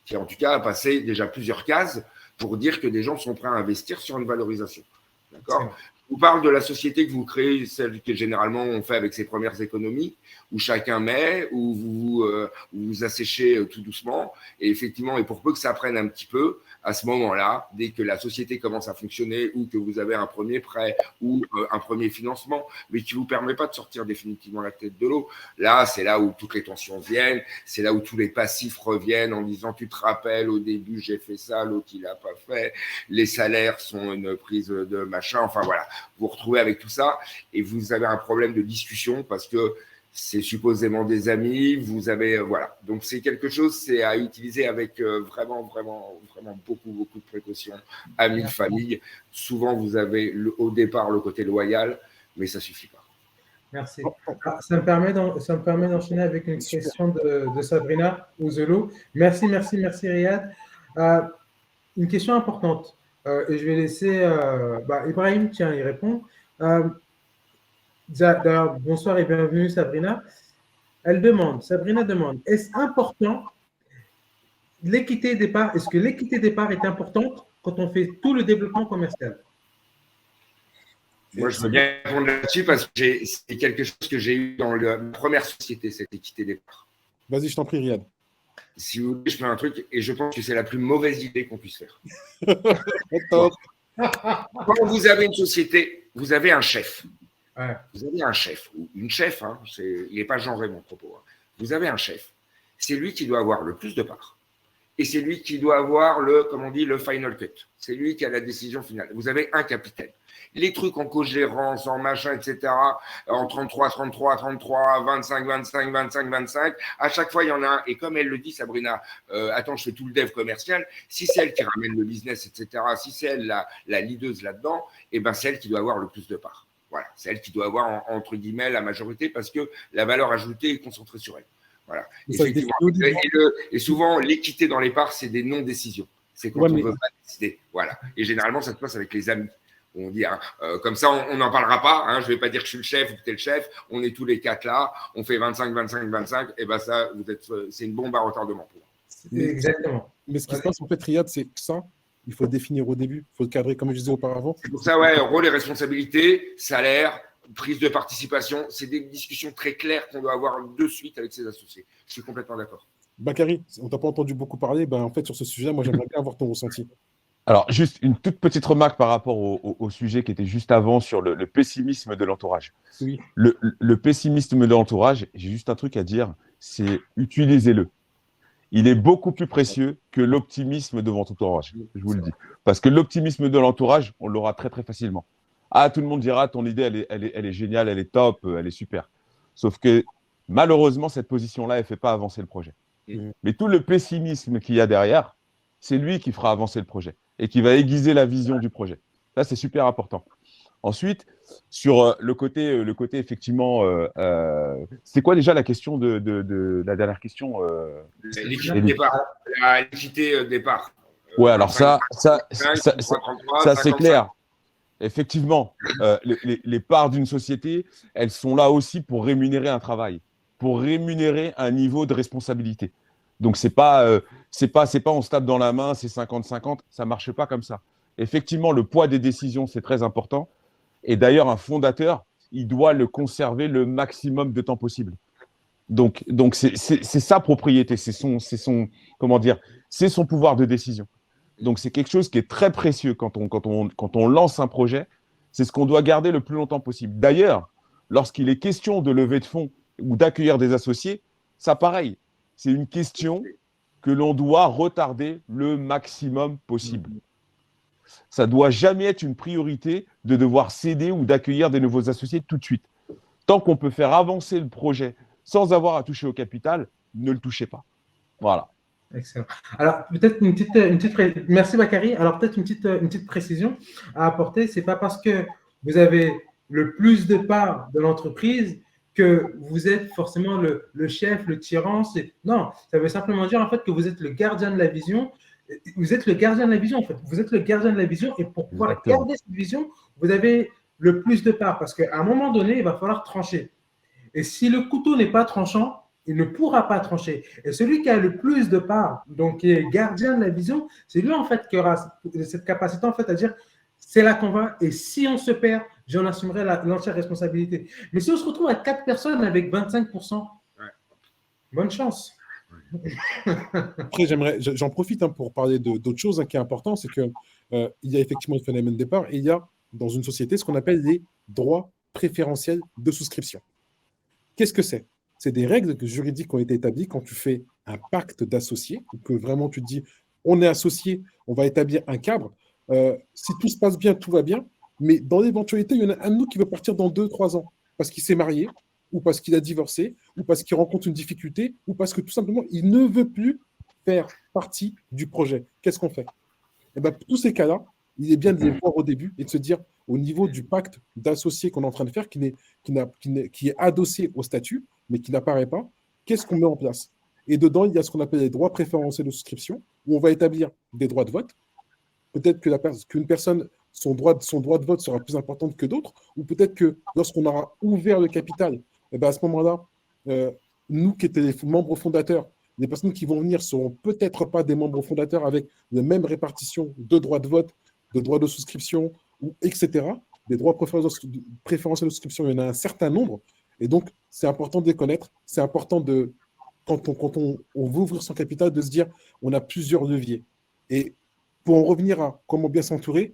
qui en tout cas a passé déjà plusieurs cases pour dire que des gens sont prêts à investir sur une valorisation. D'accord ? Je vous parle de la société que vous créez, celle que généralement on fait avec ses premières économies, où chacun met, où vous asséchez tout doucement. Et effectivement, et pour peu que ça prenne un petit peu, à ce moment-là, dès que la société commence à fonctionner ou que vous avez un premier prêt ou un premier financement, mais qui ne vous permet pas de sortir définitivement la tête de l'eau, là, c'est là où toutes les tensions viennent, c'est là où tous les passifs reviennent en disant « tu te rappelles, au début, j'ai fait ça, l'autre, il n'a pas fait, les salaires sont une prise de machin », enfin voilà. Vous vous retrouvez avec tout ça et vous avez un problème de discussion parce que c'est supposément des amis, vous avez, voilà. Donc, c'est quelque chose, c'est à utiliser avec vraiment beaucoup de précautions. Amis, famille, souvent, vous avez au départ le côté loyal, mais ça ne suffit pas. Merci. Alors, ça me permet d'enchaîner avec une question de Sabrina Ouzelo. Merci, Riyad. Une question importante. Et je vais laisser Ibrahim, tiens, il répond. D'ailleurs, bonsoir et bienvenue, Sabrina. Sabrina demande, est-ce important l'équité départ? Est-ce que l'équité départ est importante quand on fait tout le développement commercial? Moi, je veux bien répondre là-dessus parce que c'est quelque chose que j'ai eu dans la première société, cette équité départ. Vas-y, je t'en prie, Riyad. Si vous voulez, je fais un truc et je pense que c'est la plus mauvaise idée qu'on puisse faire. Quand vous avez une société, vous avez un chef. Ouais. Vous avez un chef ou une chef, hein, il n'est pas genré mon propos. Hein. Vous avez un chef. C'est lui qui doit avoir le plus de parts. Et c'est lui qui doit avoir le final cut. C'est lui qui a la décision finale. Vous avez un capitaine. Les trucs en co-gérance, en machin, etc., en 33, 25, 25, à chaque fois, il y en a un. Et comme elle le dit, Sabrina, attends, je fais tout le dev commercial. Si c'est elle qui ramène le business, etc., si c'est elle la leaduse là-dedans, eh ben, c'est elle qui doit avoir le plus de parts. Voilà, c'est elle qui doit avoir, entre guillemets, la majorité parce que la valeur ajoutée est concentrée sur elle. Voilà. Et souvent, l'équité dans les parts, c'est des non-décisions. C'est quand on ne veut pas décider. Voilà. Et généralement, ça se passe avec les amis. On dit, hein, comme ça, on n'en parlera pas. Hein, je ne vais pas dire que je suis le chef ou que tu es le chef. On est tous les quatre là. On fait 25. Et ben ça, c'est une bombe à retardement pour moi. Exactement. Mais ce qui se passe, en fait, Riyad, c'est que ça, il faut le définir au début. Il faut le cadrer, comme je disais auparavant. C'est pour ça, ouais, rôle et responsabilité, salaire, prise de participation, c'est des discussions très claires qu'on doit avoir de suite avec ses associés. Je suis complètement d'accord. Bakary, on t'a pas entendu beaucoup parler. En fait, sur ce sujet, moi, j'aimerais bien avoir ton ressenti. Alors, juste une toute petite remarque par rapport au sujet qui était juste avant sur le pessimisme de l'entourage. Oui. Le pessimisme de l'entourage, j'ai juste un truc à dire, c'est utilisez-le. Il est beaucoup plus précieux que l'optimisme de votre entourage, je vous le dis. Parce que l'optimisme de l'entourage, on l'aura très, très facilement. Ah, tout le monde dira, ton idée, elle est géniale, elle est top, elle est super. Sauf que, malheureusement, cette position-là, elle ne fait pas avancer le projet. Mais tout le pessimisme qu'il y a derrière, c'est lui qui fera avancer le projet et qui va aiguiser la vision du projet. Ça, c'est super important. Ensuite, sur le côté effectivement, c'est quoi déjà la question de la dernière question l'équité départ. L'équité départ. Ouais, alors ça c'est clair. Effectivement, les parts d'une société, elles sont là aussi pour rémunérer un travail, pour rémunérer un niveau de responsabilité. Donc, c'est pas on se tape dans la main, c'est 50-50, ça ne marche pas comme ça. Effectivement, le poids des décisions, c'est très important. Et d'ailleurs, un fondateur, il doit le conserver le maximum de temps possible. Donc c'est sa propriété, c'est son pouvoir de décision. Donc, c'est quelque chose qui est très précieux quand on lance un projet. C'est ce qu'on doit garder le plus longtemps possible. D'ailleurs, lorsqu'il est question de lever de fonds ou d'accueillir des associés, ça pareil. C'est une question que l'on doit retarder le maximum possible. Ça ne doit jamais être une priorité de devoir céder ou d'accueillir des nouveaux associés tout de suite. Tant qu'on peut faire avancer le projet sans avoir à toucher au capital, ne le touchez pas. Voilà. Excellent. Alors, peut-être une petite merci Bakary. Alors, peut-être une petite précision à apporter. Ce n'est pas parce que vous avez le plus de parts de l'entreprise que vous êtes forcément le chef, le tyran. Non, ça veut simplement dire en fait que vous êtes le gardien de la vision. Vous êtes le gardien de la vision en fait. Vous êtes le gardien de la vision et pour pouvoir garder cette vision, vous avez le plus de parts parce qu'à un moment donné, il va falloir trancher. Et si le couteau n'est pas tranchant, il ne pourra pas trancher. Et celui qui a le plus de parts, donc qui est gardien de la vision, c'est lui en fait qui aura cette capacité en fait à dire c'est là qu'on va et si on se perd, j'en assumerai l'entière responsabilité. Mais si on se retrouve à 4 personnes avec 25%, bonne chance. Après, j'en profite pour parler d'autre chose qui est important, c'est qu'il y a effectivement le phénomène de départ et il y a dans une société ce qu'on appelle les droits préférentiels de souscription. Qu'est-ce que c'est? C'est des règles juridiques qui ont été établies quand tu fais un pacte d'associés, ou que vraiment tu te dis, on est associés, on va établir un cadre. Si tout se passe bien, tout va bien, mais dans l'éventualité, il y en a un de nous qui veut partir dans 2-3 ans, parce qu'il s'est marié, ou parce qu'il a divorcé, ou parce qu'il rencontre une difficulté, ou parce que tout simplement, il ne veut plus faire partie du projet. Qu'est-ce qu'on fait? Eh bien, tous ces cas-là, il est bien de les voir au début et de se dire, au niveau du pacte d'associés qu'on est en train de faire, qui est adossé au statut, mais qui n'apparaît pas, qu'est-ce qu'on met en place? Et dedans, il y a ce qu'on appelle les droits préférentiels de souscription, où on va établir des droits de vote. Peut-être qu'une personne, son droit de vote sera plus important que d'autres, ou peut-être que lorsqu'on aura ouvert le capital, eh bien à ce moment-là, nous qui étions les membres fondateurs, les personnes qui vont venir ne seront peut-être pas des membres fondateurs avec la même répartition de droits de vote, de droits de souscription, etc. Des droits préférentiels de souscription, il y en a un certain nombre. Et donc, c'est important de les connaître. C'est important, quand on veut ouvrir son capital, de se dire on a plusieurs leviers. Et pour en revenir à comment bien s'entourer,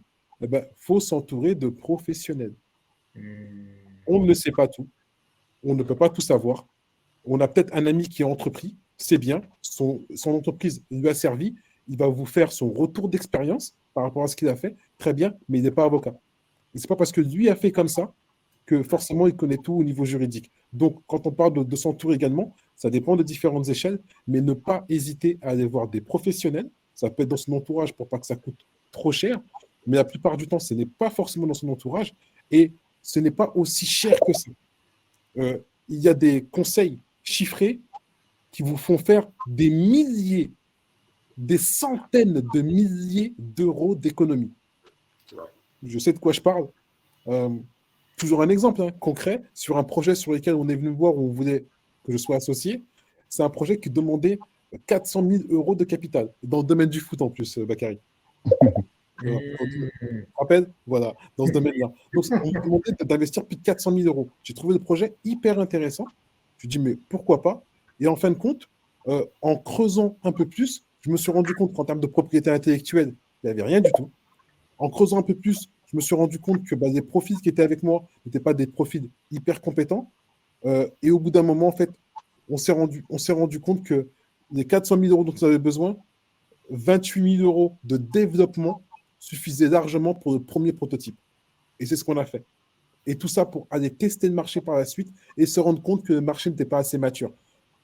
faut s'entourer de professionnels. On ne sait pas tout. On ne peut pas tout savoir. On a peut-être un ami qui est entrepris, c'est bien, son entreprise lui a servi, il va vous faire son retour d'expérience par rapport à ce qu'il a fait, très bien, mais il n'est pas avocat. Et ce n'est pas parce que lui a fait comme ça que forcément il connaît tout au niveau juridique. Donc, quand on parle de s'entourer également, ça dépend de différentes échelles, mais ne pas hésiter à aller voir des professionnels. Ça peut être dans son entourage pour pas que ça coûte trop cher, mais la plupart du temps, ce n'est pas forcément dans son entourage et ce n'est pas aussi cher que ça. Il y a des conseils chiffrés qui vous font faire des milliers, des centaines de milliers d'euros d'économies. Je sais de quoi je parle. Toujours un exemple concret sur un projet sur lequel on est venu me voir où on voulait que je sois associé. C'est un projet qui demandait 400 000 euros de capital, dans le domaine du foot en plus, Bakary. Tu te rappelles? Voilà, dans ce domaine-là. Donc, on m'a demandé d'investir plus de 400 000 euros. J'ai trouvé le projet hyper intéressant. Je me dis, mais pourquoi pas? Et en fin de compte, en creusant un peu plus, je me suis rendu compte qu'en termes de propriété intellectuelle, il n'y avait rien du tout. En creusant un peu plus, je me suis rendu compte que les profils qui étaient avec moi n'étaient pas des profils hyper compétents. Et au bout d'un moment, en fait, on s'est rendu compte que les 400 000 euros dont on avait besoin, 28 000 euros de développement suffisaient largement pour le premier prototype. Et c'est ce qu'on a fait. Et tout ça pour aller tester le marché par la suite et se rendre compte que le marché n'était pas assez mature.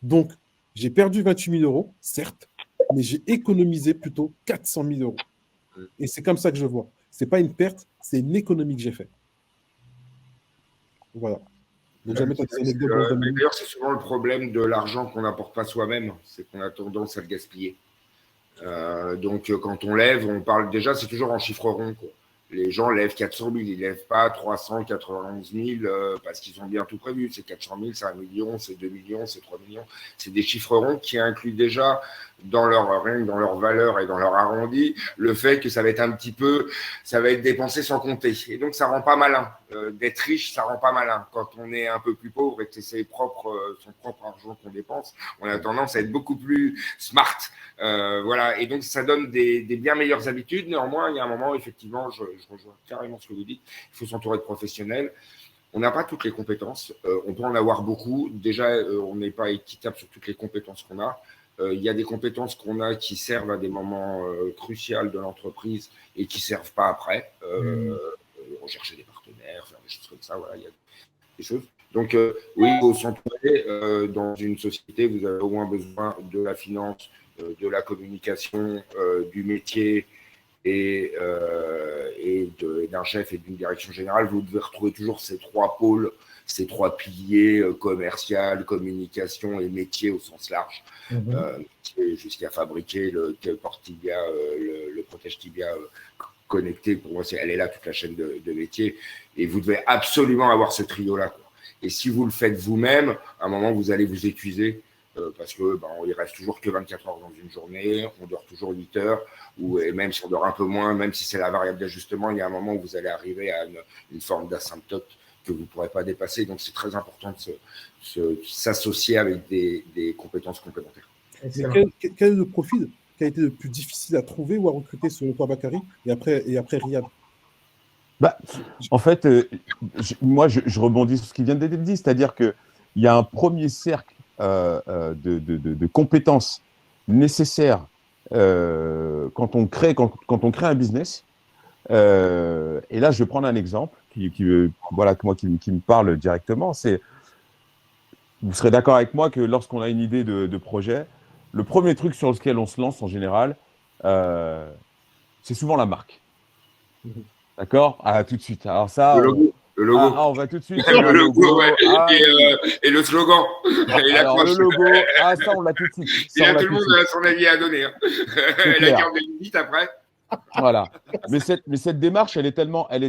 Donc, j'ai perdu 28 000 euros, certes, mais j'ai économisé plutôt 400 000 euros. Et c'est comme ça que je vois. Ce n'est pas une perte, c'est une économie que j'ai faite. Voilà. Donc, jamais d'ailleurs, c'est souvent le problème de l'argent qu'on n'apporte pas soi-même, c'est qu'on a tendance à le gaspiller. Donc, quand on lève, on parle déjà, c'est toujours en chiffre rond, quoi. Les gens lèvent 400 000, ils ne lèvent pas 391 000 parce qu'ils ont bien tout prévu. C'est 400 000, c'est 1 million, c'est 2 millions, c'est 3 millions. C'est des chiffres ronds qui incluent déjà dans leur valeur et dans leur arrondi le fait que ça va être dépensé sans compter. Et donc, ça rend pas malin. D'être riche, ça rend pas malin. Quand on est un peu plus pauvre et que c'est son propre argent qu'on dépense, on a tendance à être beaucoup plus smart. Voilà. Et donc, ça donne des bien meilleures habitudes. Néanmoins, il y a un moment, effectivement, je rejoins carrément ce que vous dites. Il faut s'entourer de professionnels. On n'a pas toutes les compétences. On peut en avoir beaucoup. Déjà, on n'est pas équitable sur toutes les compétences qu'on a. Il y a des compétences qu'on a qui servent à des moments cruciaux de l'entreprise et qui ne servent pas après. Rechercher des partenaires, faire des choses comme ça. Voilà, il y a des choses. Donc, oui, il faut s'entourer. Dans une société, vous avez au moins besoin de la finance, de la communication, du métier et d'un chef et d'une direction générale. Vous devez retrouver toujours ces trois pôles, ces trois piliers commercial, communication et métier au sens large. Jusqu'à fabriquer le porte-tibia, le protège-tibia connecté. Pour moi, elle est là, toute la chaîne de métier. Et vous devez absolument avoir ce trio-là, quoi. Et si vous le faites vous-même, à un moment, vous allez vous épuiser parce que il reste toujours que 24 heures dans une journée, on dort toujours 8 heures, et même si on dort un peu moins, même si c'est la variable d'ajustement, il y a un moment où vous allez arriver à une forme d'asymptote que vous ne pourrez pas dépasser. Donc, c'est très important de s'associer avec des compétences complémentaires. Mais quel est le profil qui a été le plus difficile à trouver ou à recruter selon toi, Bakary, et après Riyad? En fait, moi, je rebondis sur ce qui vient d'être dit, c'est-à-dire qu'il y a un premier cercle de compétences nécessaires quand on crée un business. Et là, je vais prendre un exemple qui me parle directement. Vous serez d'accord avec moi que lorsqu'on a une idée de projet, le premier truc sur lequel on se lance en général, c'est souvent la marque. D'accord? Tout de suite. Alors ça, le logo. On va tout de suite. Le logo, ouais. Et le slogan. Alors, le logo, ça, on l'a tout de suite. Tout le monde a son avis à donner. La carte de visite après. Voilà. Mais cette démarche, elle est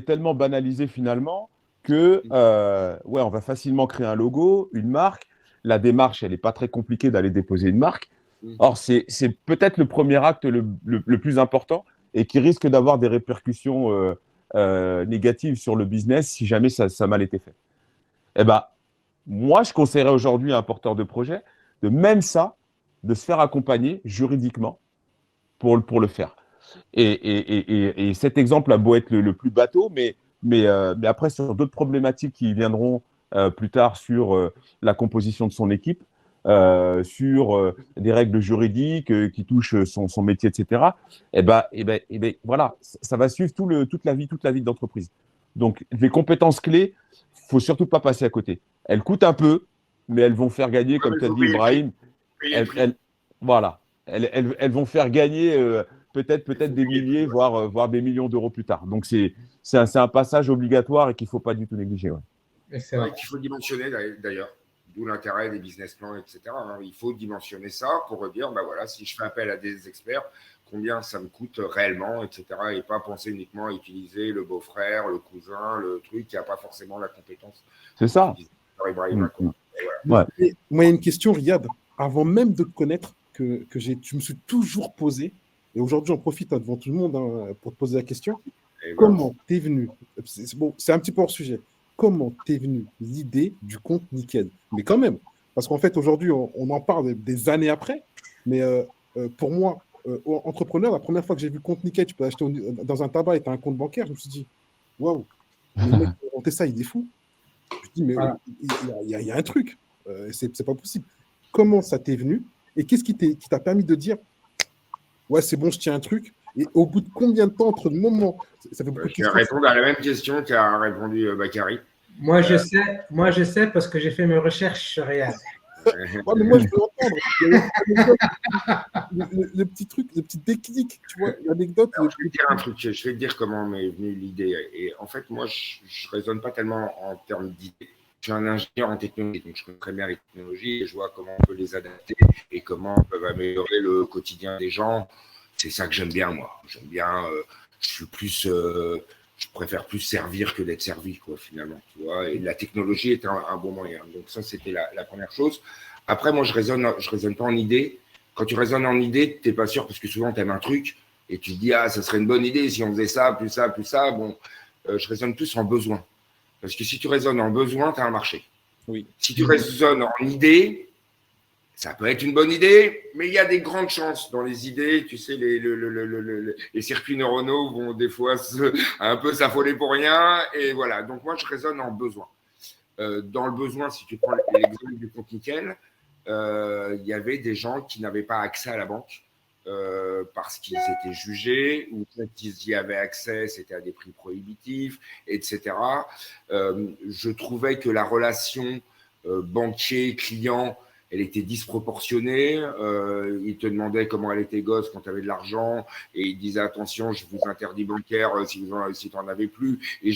tellement banalisée finalement que, on va facilement créer un logo, une marque. La démarche, elle n'est pas très compliquée d'aller déposer une marque. Or, c'est peut-être le premier acte le plus important et qui risque d'avoir des répercussions négatives sur le business si jamais ça a mal été fait. Eh ben, moi, je conseillerais aujourd'hui à un porteur de projet de se faire accompagner juridiquement pour le faire. Et cet exemple a beau être le plus bateau, mais après, sur d'autres problématiques qui viendront plus tard sur la composition de son équipe, sur des règles juridiques qui touchent son métier, etc. Voilà, ça va suivre toute la vie de l'entreprise. Donc, les compétences clés, il ne faut surtout pas passer à côté. Elles coûtent un peu, mais elles vont faire gagner, comme tu as dit, Ibrahim. Voilà. Elles vont faire gagner peut-être des milliers, voire des millions d'euros plus tard. Donc, c'est un passage obligatoire et qu'il ne faut pas du tout négliger. Ouais, qu'il faut dimensionner d'ailleurs. D'où l'intérêt des business plans, etc. Il faut dimensionner ça pour dire, si je fais appel à des experts, combien ça me coûte réellement, etc. Et pas penser uniquement à utiliser le beau-frère, le cousin, le truc qui n'a pas forcément la compétence. C'est ça. Voilà. Moi, il y a une question, Riyad. Avant même de te connaître, que je me suis toujours posé, et aujourd'hui j'en profite devant tout le monde pour te poser la question. Comment t'es venu, c'est un petit peu hors sujet, comment t'es venu l'idée du compte Nickel? Mais quand même, parce qu'en fait aujourd'hui on en parle des années après, mais pour moi, entrepreneur, la première fois que j'ai vu compte Nickel, tu peux acheter dans un tabac et tu as un compte bancaire, je me suis dit, waouh, le mec qui a inventé ça, il est fou. Je me dis, mais il y a un truc, c'est pas possible. Comment ça t'est venu et qu'est-ce qui t'a permis de dire, ouais, c'est bon, je tiens un truc? Et au bout de combien de temps entre le moment, ça fait beaucoup de questions. Je vais répondre à la même question qu'a répondu Bakary. Moi, je sais parce que j'ai fait mes recherches sur Riyad. Ouais, mais moi, je veux entendre. Le petit truc, le petit déclic, tu vois, l'anecdote. Je vais te dire un truc, je vais te dire comment m'est venue l'idée. Et en fait, moi, je ne raisonne pas tellement en termes d'idées. Je suis un ingénieur en technologie, donc je connais très bien les technologies et je vois comment on peut les adapter et comment on peut améliorer le quotidien des gens. C'est ça que j'aime bien, moi. J'aime bien, je préfère plus servir que d'être servi, quoi, finalement. Tu vois, et la technologie est un bon moyen. Donc ça, c'était la première chose. Après, moi, je raisonne pas en idée. Quand tu raisonnes en idée, tu n'es pas sûr parce que souvent, tu aimes un truc et tu te dis, ça serait une bonne idée si on faisait ça, plus ça, plus ça. Bon, je raisonne plus en besoin. Parce que si tu raisonnes en besoin, tu as un marché. Oui. Si tu raisonnes en idée, ça peut être une bonne idée, mais il y a des grandes chances dans les idées. Tu sais, les circuits neuronaux vont des fois un peu s'affoler pour rien. Et voilà. Donc, moi, je raisonne en besoin. Dans le besoin, si tu prends l'exemple du compte Nickel, il y avait des gens qui n'avaient pas accès à la banque parce qu'ils étaient jugés ou qu'ils y avaient accès, c'était à des prix prohibitifs, etc. Je trouvais que la relation banquier-client, elle était disproportionnée. Il te demandait comment elle était gosse quand tu avais de l'argent et il disait attention, je vous interdis bancaire si tu n'en avais plus. Et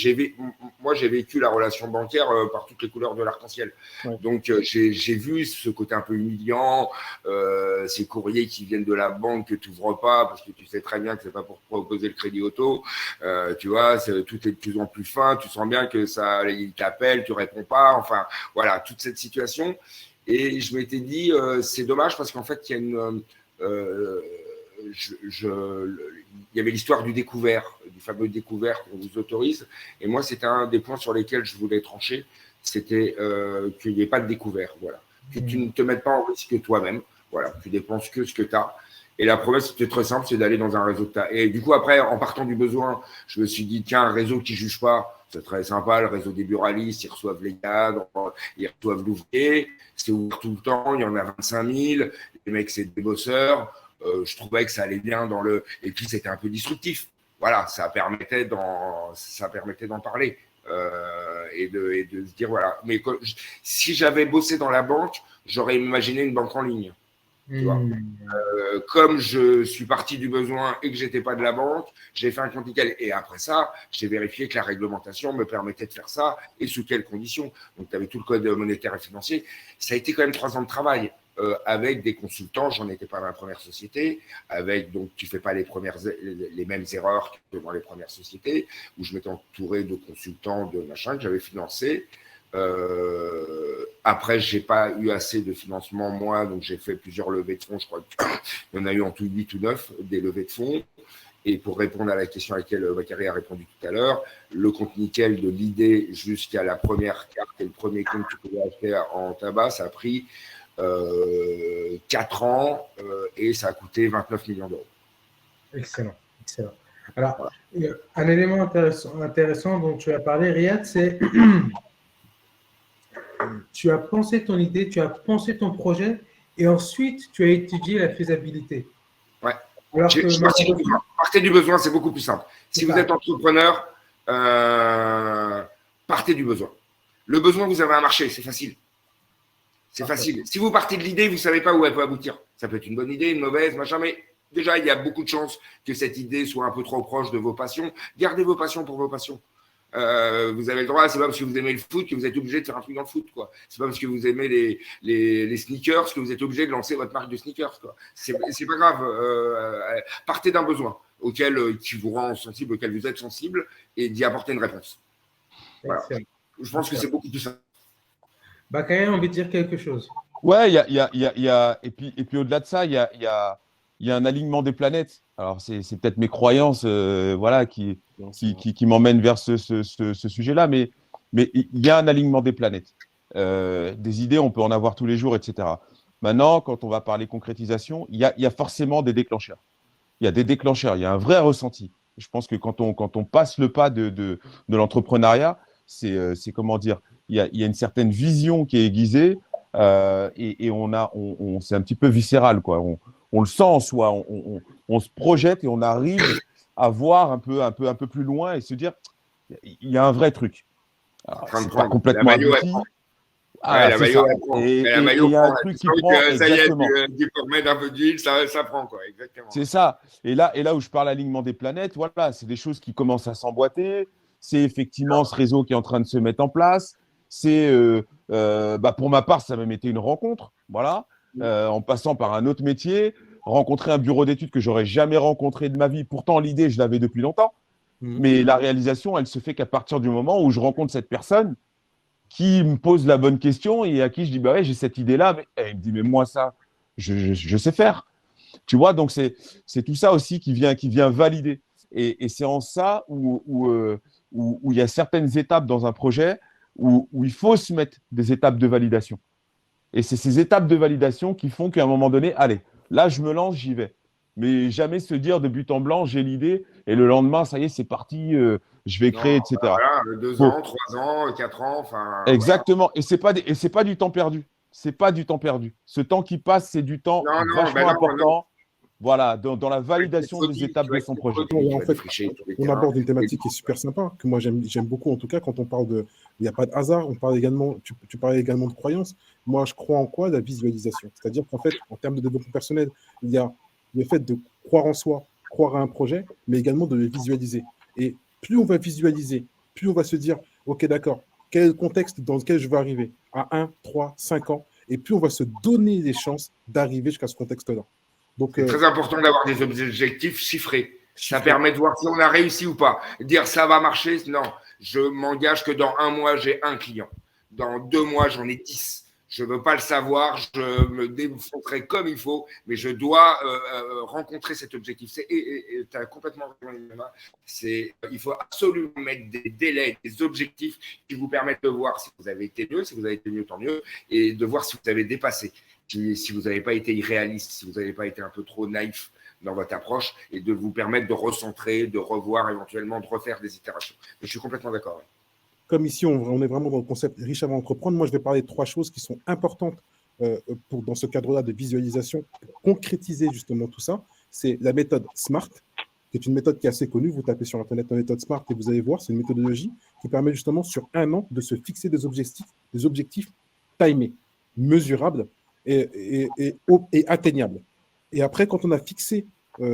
moi, j'ai vécu la relation bancaire par toutes les couleurs de l'arc-en-ciel. Ouais. Donc, j'ai vu ce côté un peu humiliant, ces courriers qui viennent de la banque que tu n'ouvres pas parce que tu sais très bien que ce n'est pas pour proposer le crédit auto. Tu vois, tout est de plus en plus fin. Tu sens bien que il t'appelle, tu ne réponds pas. Enfin, voilà, toute cette situation. Et je m'étais dit, c'est dommage parce qu'en fait, il y a une. Il y avait l'histoire du découvert, du fameux découvert qu'on vous autorise. Et moi, c'était un des points sur lesquels je voulais trancher. C'était qu'il n'y ait pas de découvert. Voilà. Que tu ne te mettes pas en risque toi-même. Voilà. Tu dépenses que ce que tu as. Et la promesse, c'était très simple, c'est d'aller dans un réseau que tu as. Et du coup, après, en partant du besoin, je me suis dit, tiens, un réseau qui ne juge pas, c'est très sympa. Le réseau des buralistes, ils reçoivent les cadres, ils reçoivent l'ouvrier. C'est ouvert tout le temps, il y en a 25 000. Les mecs, c'est des bosseurs. Je trouvais que ça allait bien dans le. Et puis, c'était un peu disruptif. Voilà, ça permettait d'en parler. Et de se dire, voilà. Mais si j'avais bossé dans la banque, j'aurais imaginé une banque en ligne. Tu vois. Comme je suis parti du besoin et que j'étais pas de la banque, j'ai fait un compte nickel. Et après ça, j'ai vérifié que la réglementation me permettait de faire ça et sous quelles conditions. Donc, tu avais tout le code monétaire et financier. Ça a été quand même 3 ans de travail avec des consultants. J'en étais pas dans la première société. Donc, tu fais pas les mêmes erreurs que dans les premières sociétés où je m'étais entouré de consultants, de machin que j'avais financé. Après, j'ai pas eu assez de financement moi, donc j'ai fait plusieurs levées de fonds. Je crois qu'il y en a eu en tout 8 ou 9 des levées de fonds. Et pour répondre à la question à laquelle Bakary a répondu tout à l'heure, le compte nickel de l'idée jusqu'à la première carte et le premier compte que tu pouvais acheter en tabac, ça a pris 4 ans et ça a coûté 29 millions d'euros. Excellent, excellent. Alors, un élément intéressant dont tu as parlé, Riyad, c'est tu as pensé ton idée, tu as pensé ton projet et ensuite tu as étudié la faisabilité. Ouais. Alors partez du besoin, c'est beaucoup plus simple. Si vous êtes entrepreneur, partez du besoin. Le besoin, vous avez un marché, c'est facile. C'est facile. Si vous partez de l'idée, vous ne savez pas où elle peut aboutir. Ça peut être une bonne idée, une mauvaise, machin, mais déjà, il y a beaucoup de chances que cette idée soit un peu trop proche de vos passions. Gardez vos passions pour vos passions. Vous avez le droit, c'est pas parce que vous aimez le foot que vous êtes obligé de faire un truc dans le foot, quoi. C'est pas parce que vous aimez les sneakers que vous êtes obligé de lancer votre marque de sneakers, quoi. C'est pas grave. Partez d'un besoin qui vous rend sensible, auquel vous êtes sensible, et d'y apporter une réponse. Voilà. Je pense que c'est beaucoup plus simple. Bakary a envie de dire quelque chose. Ouais, et puis au-delà de ça, il y a un alignement des planètes. Alors, c'est peut-être mes croyances voilà, qui m'emmènent vers ce sujet-là, mais il y a un alignement des planètes. Des idées, on peut en avoir tous les jours, etc. Maintenant, quand on va parler concrétisation, il y a forcément des déclencheurs. Il y a des déclencheurs, il y a un vrai ressenti. Je pense que quand on passe le pas de l'entrepreneuriat, c'est comment dire, il y a une certaine vision qui est aiguisée et c'est un petit peu viscéral, quoi. On le sent en soi, on se projette et on arrive à voir un peu plus loin et se dire, il y a un vrai truc. C'est pas complètement abouti. La maillot, et il y a un truc qui prend. Ça y est, tu peux remettre un peu d'huile, ça prend, quoi. Exactement. C'est ça. Et là où je parle alignement des planètes, voilà, c'est des choses qui commencent à s'emboîter. C'est effectivement ce réseau qui est en train de se mettre en place. C'est, pour ma part, ça m'a même été une rencontre, voilà, en passant par un autre métier, rencontrer un bureau d'études que j'aurais jamais rencontré de ma vie. Pourtant, l'idée, je l'avais depuis longtemps. Mais la réalisation, elle se fait qu'à partir du moment où je rencontre cette personne qui me pose la bonne question et à qui je dis, bah ouais, j'ai cette idée-là. Mais elle me dit, mais moi, ça, je sais faire. Tu vois, donc c'est tout ça aussi qui vient valider. Et c'est en ça où il y a certaines étapes dans un projet où il faut se mettre des étapes de validation. Et c'est ces étapes de validation qui font qu'à un moment donné, allez, là, je me lance, j'y vais. Mais jamais se dire de but en blanc, j'ai l'idée, et le lendemain, ça y est, c'est parti, je vais créer, etc. Voilà, 2 ans, 3 ans, 4 ans, enfin. Exactement. Voilà. Et c'est pas du temps perdu. C'est pas du temps perdu. Ce temps qui passe, c'est du temps vachement important. Voilà, dans la validation des étapes de son projet. En fait, on aborde une thématique qui est super sympa, que moi j'aime beaucoup en tout cas, quand on parle de. Il n'y a pas de hasard, on parle également, tu parlais également de croyance. Moi, je crois en quoi? La visualisation. C'est-à-dire qu'en fait, en termes de développement personnel, il y a le fait de croire en soi, croire à un projet, mais également de le visualiser. Et plus on va visualiser, plus on va se dire, OK, d'accord, quel est le contexte dans lequel je vais arriver à 1, 3, 5 ans, et plus on va se donner les chances d'arriver jusqu'à ce contexte-là. C'est très important d'avoir des objectifs chiffrés. Ça permet de voir si on a réussi ou pas. Dire ça va marcher, non. Je m'engage que dans 1 mois, j'ai 1 client. Dans 2 mois, j'en ai 10. Je ne veux pas le savoir, je me défoncerai comme il faut, mais je dois rencontrer cet objectif. Tu as complètement raison, il faut absolument mettre des délais, des objectifs qui vous permettent de voir si vous avez été mieux, si vous avez été mieux, tant mieux, et de voir si vous avez dépassé, si vous n'avez pas été irréaliste, si vous n'avez pas été un peu trop naïf dans votre approche, et de vous permettre de recentrer, de revoir, éventuellement de refaire des itérations. Mais je suis complètement d'accord. Comme ici, on est vraiment dans le concept riche avant d'entreprendre, moi, je vais parler de 3 choses qui sont importantes dans ce cadre-là de visualisation, pour concrétiser justement tout ça. C'est la méthode SMART, qui est une méthode qui est assez connue. Vous tapez sur Internet la méthode SMART et vous allez voir, c'est une méthodologie qui permet justement sur 1 an de se fixer des objectifs timés, mesurables et atteignables. Et après, quand on a fixé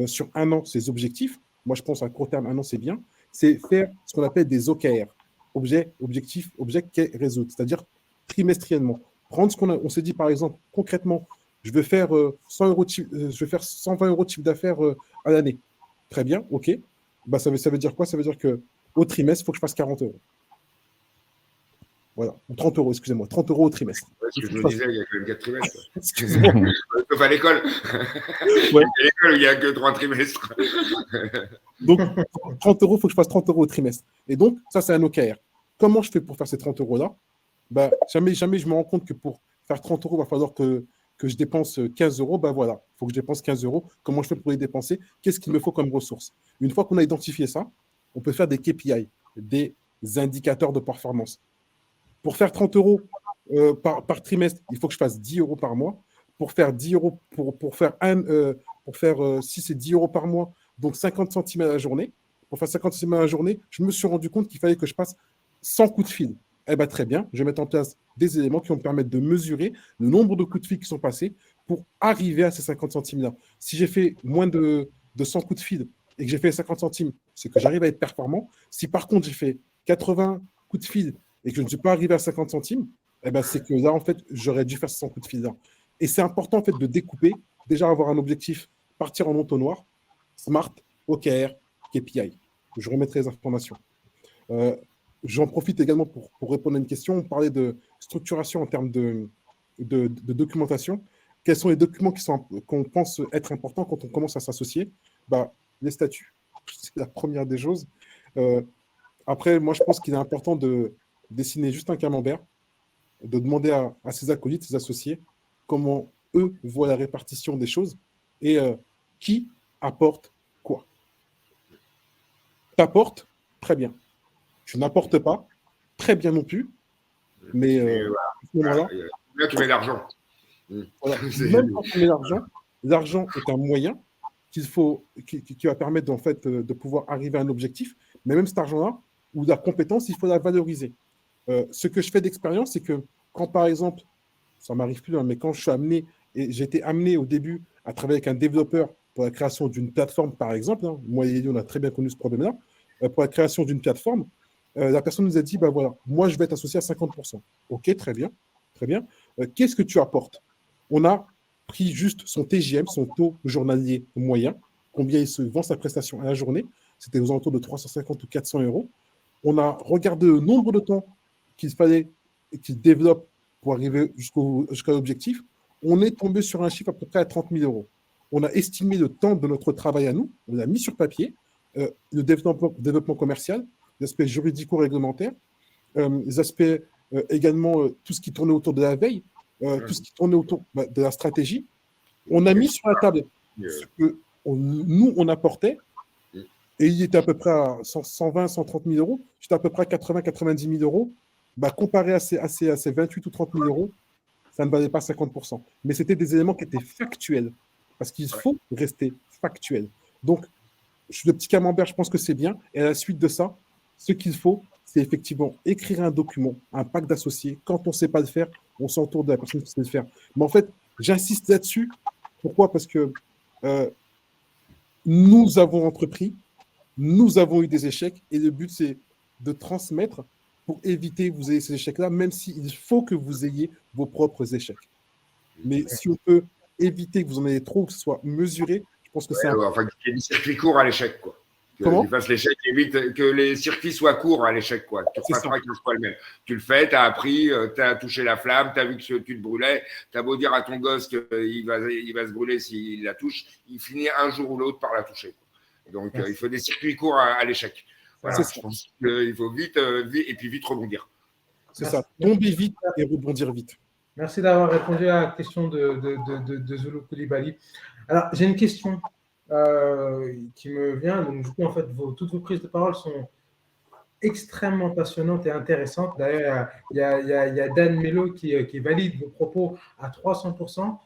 sur 1 an ces objectifs, moi je pense à court terme, 1 an c'est bien, c'est faire ce qu'on appelle des OKR. Objectif, Key Result, c'est-à-dire trimestriellement. Prendre ce on s'est dit, par exemple, concrètement, je vais faire 120 euros de chiffre d'affaires à l'année. Très bien, ok. Bah, ça veut dire quoi? Ça veut dire qu'au trimestre, il faut que je fasse 40 euros. Voilà, ou 30 euros, excusez-moi, 30 euros au trimestre. Ouais, ce que je me disais, il y a quand même 4 trimestres. Excusez-moi. Sauf à l'école. Ouais. À l'école, il n'y a que 3 trimestres. Donc, 30 euros, il faut que je fasse 30 euros au trimestre. Et donc, ça, c'est un OKR. Comment je fais pour faire ces 30 euros-là? Bah, jamais je me rends compte que pour faire 30 euros, il va falloir que je dépense 15 euros. Bah voilà, il faut que je dépense 15 euros. Comment je fais pour les dépenser? Qu'est-ce qu'il me faut comme ressources? Une fois qu'on a identifié ça, on peut faire des KPI, des indicateurs de performance. Pour faire 30 euros par trimestre, il faut que je fasse 10 euros par mois. Pour faire 10 euros, si c'est 10 euros par mois, donc 50 centimes à la journée. Pour faire 50 centimes à la journée, je me suis rendu compte qu'il fallait que je passe 100 coups de fil. Eh bien, très bien, je vais mettre en place des éléments qui vont me permettre de mesurer le nombre de coups de fil qui sont passés pour arriver à ces 50 centimes-là. Si j'ai fait moins de 100 coups de fil et que j'ai fait 50 centimes, c'est que j'arrive à être performant. Si par contre, j'ai fait 80 coups de fil et que je ne suis pas arrivé à 50 centimes, eh ben, c'est que là, en fait, j'aurais dû faire 100 coups de fil-là. Et c'est important, en fait, de découper, déjà avoir un objectif, partir en entonnoir, SMART, OKR, KPI. Je remettrai les informations. J'en profite également pour répondre à une question. On parlait de structuration en termes de documentation. Quels sont les documents qu'on pense être importants quand on commence à s'associer? Les statuts, c'est la première des choses. Après, moi, je pense qu'il est important de dessiner juste un camembert, de demander à ses acolytes, ses associés, comment eux voient la répartition des choses et qui apporte quoi. T'apportes, très bien. Tu n'apportes pas, très bien non plus, mais là, tu mets l'argent. Voilà. Même quand tu mets l'argent est un moyen qui va permettre en fait, de pouvoir arriver à un objectif, mais même cet argent-là, ou la compétence, il faut la valoriser. Ce que je fais d'expérience, c'est que quand, par exemple, ça ne m'arrive plus, hein, mais quand j'ai été amené au début à travailler avec un développeur pour la création d'une plateforme, par exemple, hein, moi et Elie, on a très bien connu ce problème-là, pour la création d'une plateforme, la personne nous a dit, voilà, moi, je vais être associé à 50%. OK, très bien, très bien. Qu'est-ce que tu apportes? On a pris juste son TJM, son taux journalier moyen, combien il se vend sa prestation à la journée. C'était aux alentours de 350 ou 400 euros. On a regardé le nombre de temps qu'il fallait qu'il développe pour arriver jusqu'à l'objectif. On est tombé sur un chiffre à peu près à 30 000 euros. On a estimé le temps de notre travail à nous, on l'a mis sur papier, le développement commercial, les aspects juridico-réglementaires, les aspects également, tout ce qui tournait autour de la veille, tout ce qui tournait autour de la stratégie. On a mis sur la table ce que nous, on apportait, et il était à peu près à 120, 130 000 euros. J'étais à peu près à 80, 90 000 euros. Comparé à ces 28 ou 30 000 euros, ça ne valait pas 50%. Mais c'était des éléments qui étaient factuels, parce qu'il faut rester factuel. Donc, le petit camembert, je pense que c'est bien. Et à la suite de ça, ce qu'il faut, c'est effectivement écrire un document, un pack d'associés. Quand on ne sait pas le faire, on s'entoure de la personne qui sait le faire. Mais en fait, j'insiste là-dessus. Pourquoi? Parce que nous avons entrepris, nous avons eu des échecs, et le but, c'est de transmettre pour éviter que vous ayez ces échecs-là, même s'il faut que vous ayez vos propres échecs. Mais si on peut éviter que vous en ayez trop, que ce soit mesuré, je pense que c'est enfin, qu'il y ait du circuit court à l'échec, quoi. Comment? Tu fasses l'échec et vite, que les circuits soient courts à l'échec, quoi. Tu ne C'est ça. pas 15 fois le même. Tu le fais, tu as appris, tu as touché la flamme, tu as vu que tu te brûlais, tu as beau dire à ton gosse qu'il va se brûler s'il la touche, il finit un jour ou l'autre par la toucher. Donc, il faut des circuits courts à l'échec. Voilà, C'est je ça. pense qu'il faut vite, et puis vite rebondir. C'est ça. Tomber vite et rebondir vite. Merci d'avoir répondu à la question de Zulu Koulibaly. Alors, j'ai une question qui me vient. Donc, du coup, en fait, toutes vos prises de parole sont extrêmement passionnantes et intéressantes. D'ailleurs, il y a Dan Melo qui valide vos propos à 300%.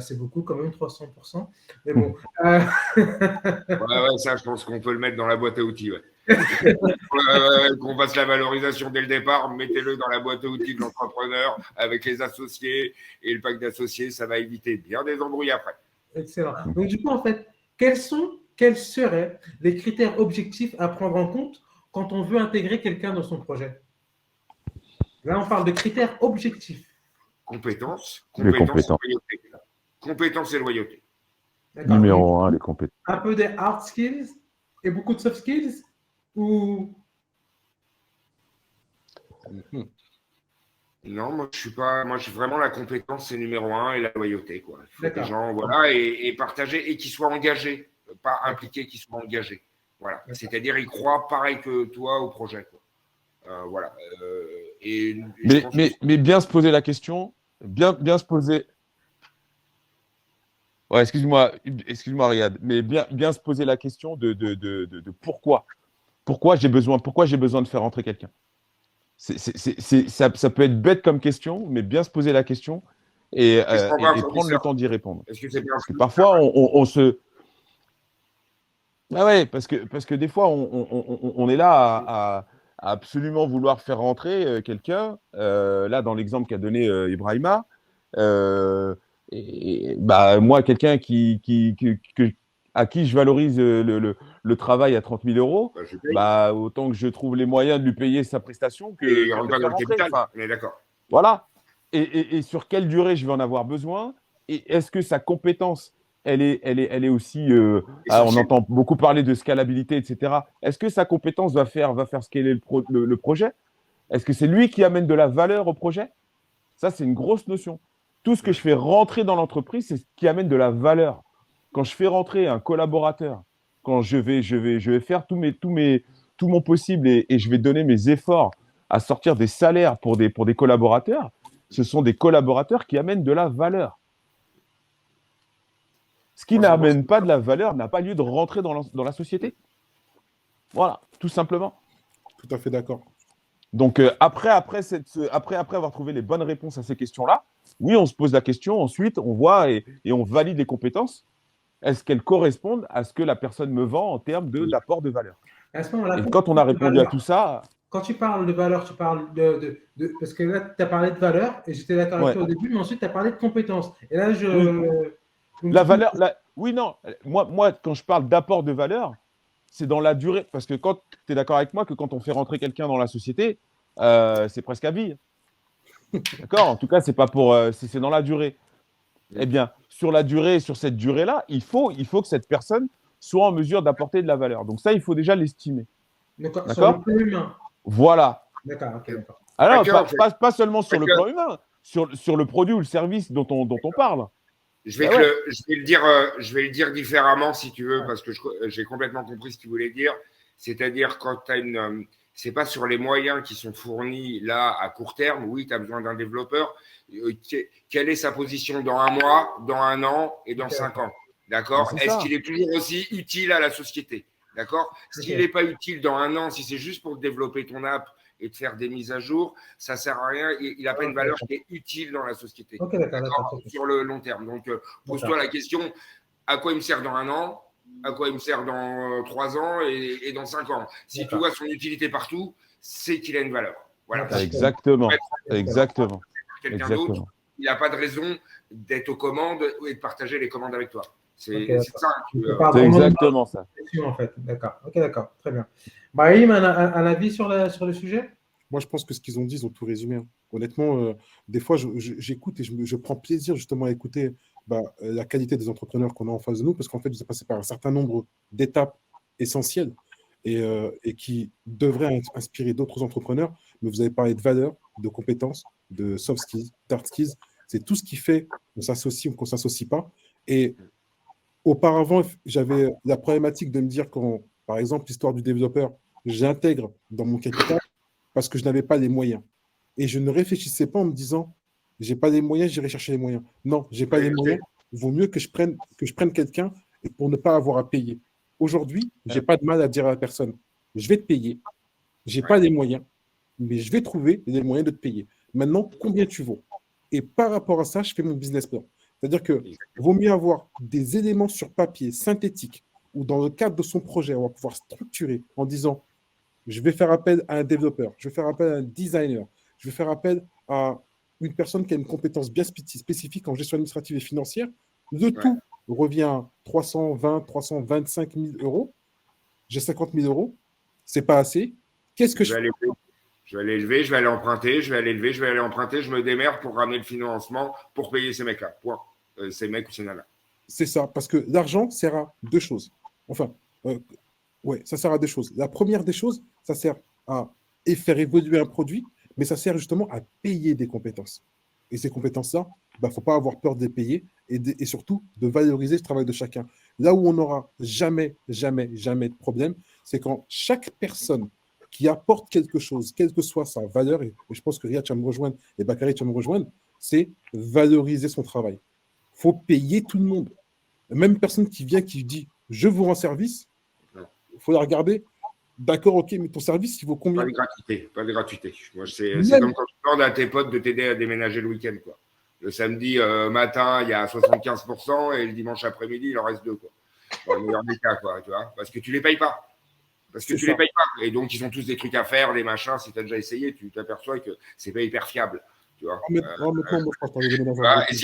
C'est beaucoup quand même, 300%. Mais bon. Ouais, ça, je pense qu'on peut le mettre dans la boîte à outils. Ouais. Qu'on fasse la valorisation dès le départ, mettez-le dans la boîte à outils de l'entrepreneur avec les associés et le pack d'associés, ça va éviter bien des embrouilles après. Excellent. Donc, du coup, en fait, quels seraient les critères objectifs à prendre en compte quand on veut intégrer quelqu'un dans son projet? Là, on parle de critères objectifs. Compétences et loyauté. Compétences et loyauté. Numéro 1, les compétences. Un peu des hard skills et beaucoup de soft skills ou... Non, moi je suis vraiment la compétence, c'est numéro 1 et la loyauté, quoi. Il faut que les gens, voilà, et partager et qu'ils soient engagés, pas impliqués, qu'ils soient engagés. Voilà. C'est-à-dire, ils croient pareil que toi au projet, quoi. Voilà. Mais bien se poser la question, bien se poser. Ouais, excuse-moi, Riyad, mais bien se poser la question de pourquoi. Pourquoi j'ai besoin de faire rentrer quelqu'un. Ça peut être bête comme question, mais bien se poser la question et prendre le temps d'y répondre. Parce que parfois, on se... Ah ouais, parce que des fois, on est là à absolument vouloir faire rentrer quelqu'un. Là, dans l'exemple qu'a donné Ibrahima, moi, quelqu'un à qui je valorise le travail à 30 000 euros, autant que je trouve les moyens de lui payer sa prestation que il de rentre le pas faire dans le rentrer. capital, on est d'accord. Voilà. Et sur quelle durée je vais en avoir besoin? Et est-ce que sa compétence, elle est aussi... on entend beaucoup parler de scalabilité, etc. Est-ce que sa compétence va faire scaler le projet? Est-ce que c'est lui qui amène de la valeur au projet? Ça, c'est une grosse notion. Tout ce que je fais rentrer dans l'entreprise, c'est ce qui amène de la valeur. Quand je fais rentrer un collaborateur, quand je vais faire tout mon possible et je vais donner mes efforts à sortir des salaires pour des collaborateurs, ce sont des collaborateurs qui amènent de la valeur. Ce qui n'amène pas de la valeur n'a pas lieu de rentrer dans la société. Voilà, tout simplement. Tout à fait d'accord. Donc, après avoir trouvé les bonnes réponses à ces questions-là, oui, on se pose la question. Ensuite, on voit et on valide les compétences. Est-ce qu'elles correspondent à ce que la personne me vend en termes d'apport de valeur? À ce moment-là, et quand on a répondu à tout ça... Quand tu parles de valeur, tu parles de parce que là, tu as parlé de valeur et j'étais d'accord avec toi au début, mais ensuite, tu as parlé de compétences. Et là, La valeur... Oui, non. Moi, quand je parle d'apport de valeur, c'est dans la durée. Parce que quand tu es d'accord avec moi que quand on fait rentrer quelqu'un dans la société, c'est presque à vie. D'accord? En tout cas, c'est pas pour... c'est dans la durée. Eh bien, sur la durée, sur cette durée-là, il faut que cette personne soit en mesure d'apporter de la valeur. Donc ça, il faut déjà l'estimer. D'accord? Sur le plan humain. Voilà. D'accord, ok, d'accord. Alors, pas seulement sur le plan humain, sur le produit ou le service dont on parle. Je vais le dire différemment si tu veux, parce que j'ai complètement compris ce qu'il voulait dire. C'est-à-dire quand tu as c'est pas sur les moyens qui sont fournis là à court terme. Oui, tu as besoin d'un développeur. Quelle est sa position dans un mois, dans un an et dans 5 ans? D'accord? Est-ce qu'il est toujours aussi utile à la société? D'accord? S'il n'est pas utile dans un an, si c'est juste pour développer ton app et de faire des mises à jour, ça ne sert à rien. Il n'a pas une valeur qui est utile dans la société. D'accord. Sur le long terme. Donc, pose-toi la question, à quoi il me sert dans un an? À quoi il me sert dans 3 ans et dans 5 ans? Si tu vois son utilité partout, c'est qu'il a une valeur. Voilà. Exactement. Quelqu'un d'autre, il n'a pas de raison d'être aux commandes et de partager les commandes avec toi. C'est ça. C'est exactement ça. En fait. D'accord. Ok, d'accord. Très bien. Brahim, un avis sur le sujet? Moi, je pense que ce qu'ils ont dit, ils ont tout résumé. Hein. Honnêtement, des fois, j'écoute et je prends plaisir justement à écouter la qualité des entrepreneurs qu'on a en face de nous, parce qu'en fait, vous êtes passé par un certain nombre d'étapes essentiel et qui devrait inspirer d'autres entrepreneurs. Mais vous avez parlé de valeurs, de compétences, de soft skills, hard skills. C'est tout ce qui fait qu'on s'associe ou qu'on ne s'associe pas. Et auparavant, j'avais la problématique de me dire quand, par exemple, l'histoire du développeur, j'intègre dans mon capital parce que je n'avais pas les moyens. Et je ne réfléchissais pas en me disant, j'ai pas les moyens, j'irai chercher les moyens. Non, j'ai pas les moyens. Il vaut mieux que je prenne quelqu'un pour ne pas avoir à payer. Aujourd'hui, j'ai pas de mal à dire à la personne, je vais te payer. J'ai pas les moyens, mais je vais trouver les moyens de te payer. Maintenant, combien tu vaux? Et par rapport à ça, je fais mon business plan. C'est-à-dire qu'il vaut mieux avoir des éléments sur papier, synthétiques, ou dans le cadre de son projet, on va pouvoir structurer en disant, je vais faire appel à un développeur, je vais faire appel à un designer, je vais faire appel à une personne qui a une compétence bien spécifique en gestion administrative et financière. Le tout revient à 320, 325 000 euros. J'ai 50 000 euros. C'est pas assez. Qu'est-ce que je fais? Je vais aller lever, je vais aller emprunter, je vais aller lever, je vais aller emprunter, je me démerde pour ramener le financement pour payer ces mecs-là. Point. Ces mecs ou ces nanas. C'est ça, parce que l'argent sert à deux choses. Enfin, ça sert à deux choses. La première des choses, ça sert à faire évoluer un produit, mais ça sert justement à payer des compétences. Et ces compétences-là, il ne faut pas avoir peur de les payer et surtout de valoriser le travail de chacun. Là où on n'aura jamais de problème, c'est quand chaque personne qui apporte quelque chose, quelle que soit sa valeur, et je pense que Riyad, tu vas me rejoindre, et Bakary, tu vas me rejoindre, c'est valoriser son travail. Il faut payer tout le monde. Même personne qui vient, qui dit « je vous rends service », il faut la regarder. D'accord, ok, mais ton service, il vaut combien? Pas de gratuité. Moi, c'est comme quand tu demandes à tes potes de t'aider à déménager le week-end, quoi. Le samedi matin, il y a 75% et le dimanche après-midi, il en reste 2, quoi. Dans le meilleur des cas, quoi, tu vois. Parce que tu les payes pas. Les payes pas. Et donc, ils ont tous des trucs à faire, des machins. Si tu as déjà essayé, tu t'aperçois que c'est pas hyper fiable. Tu vois. Et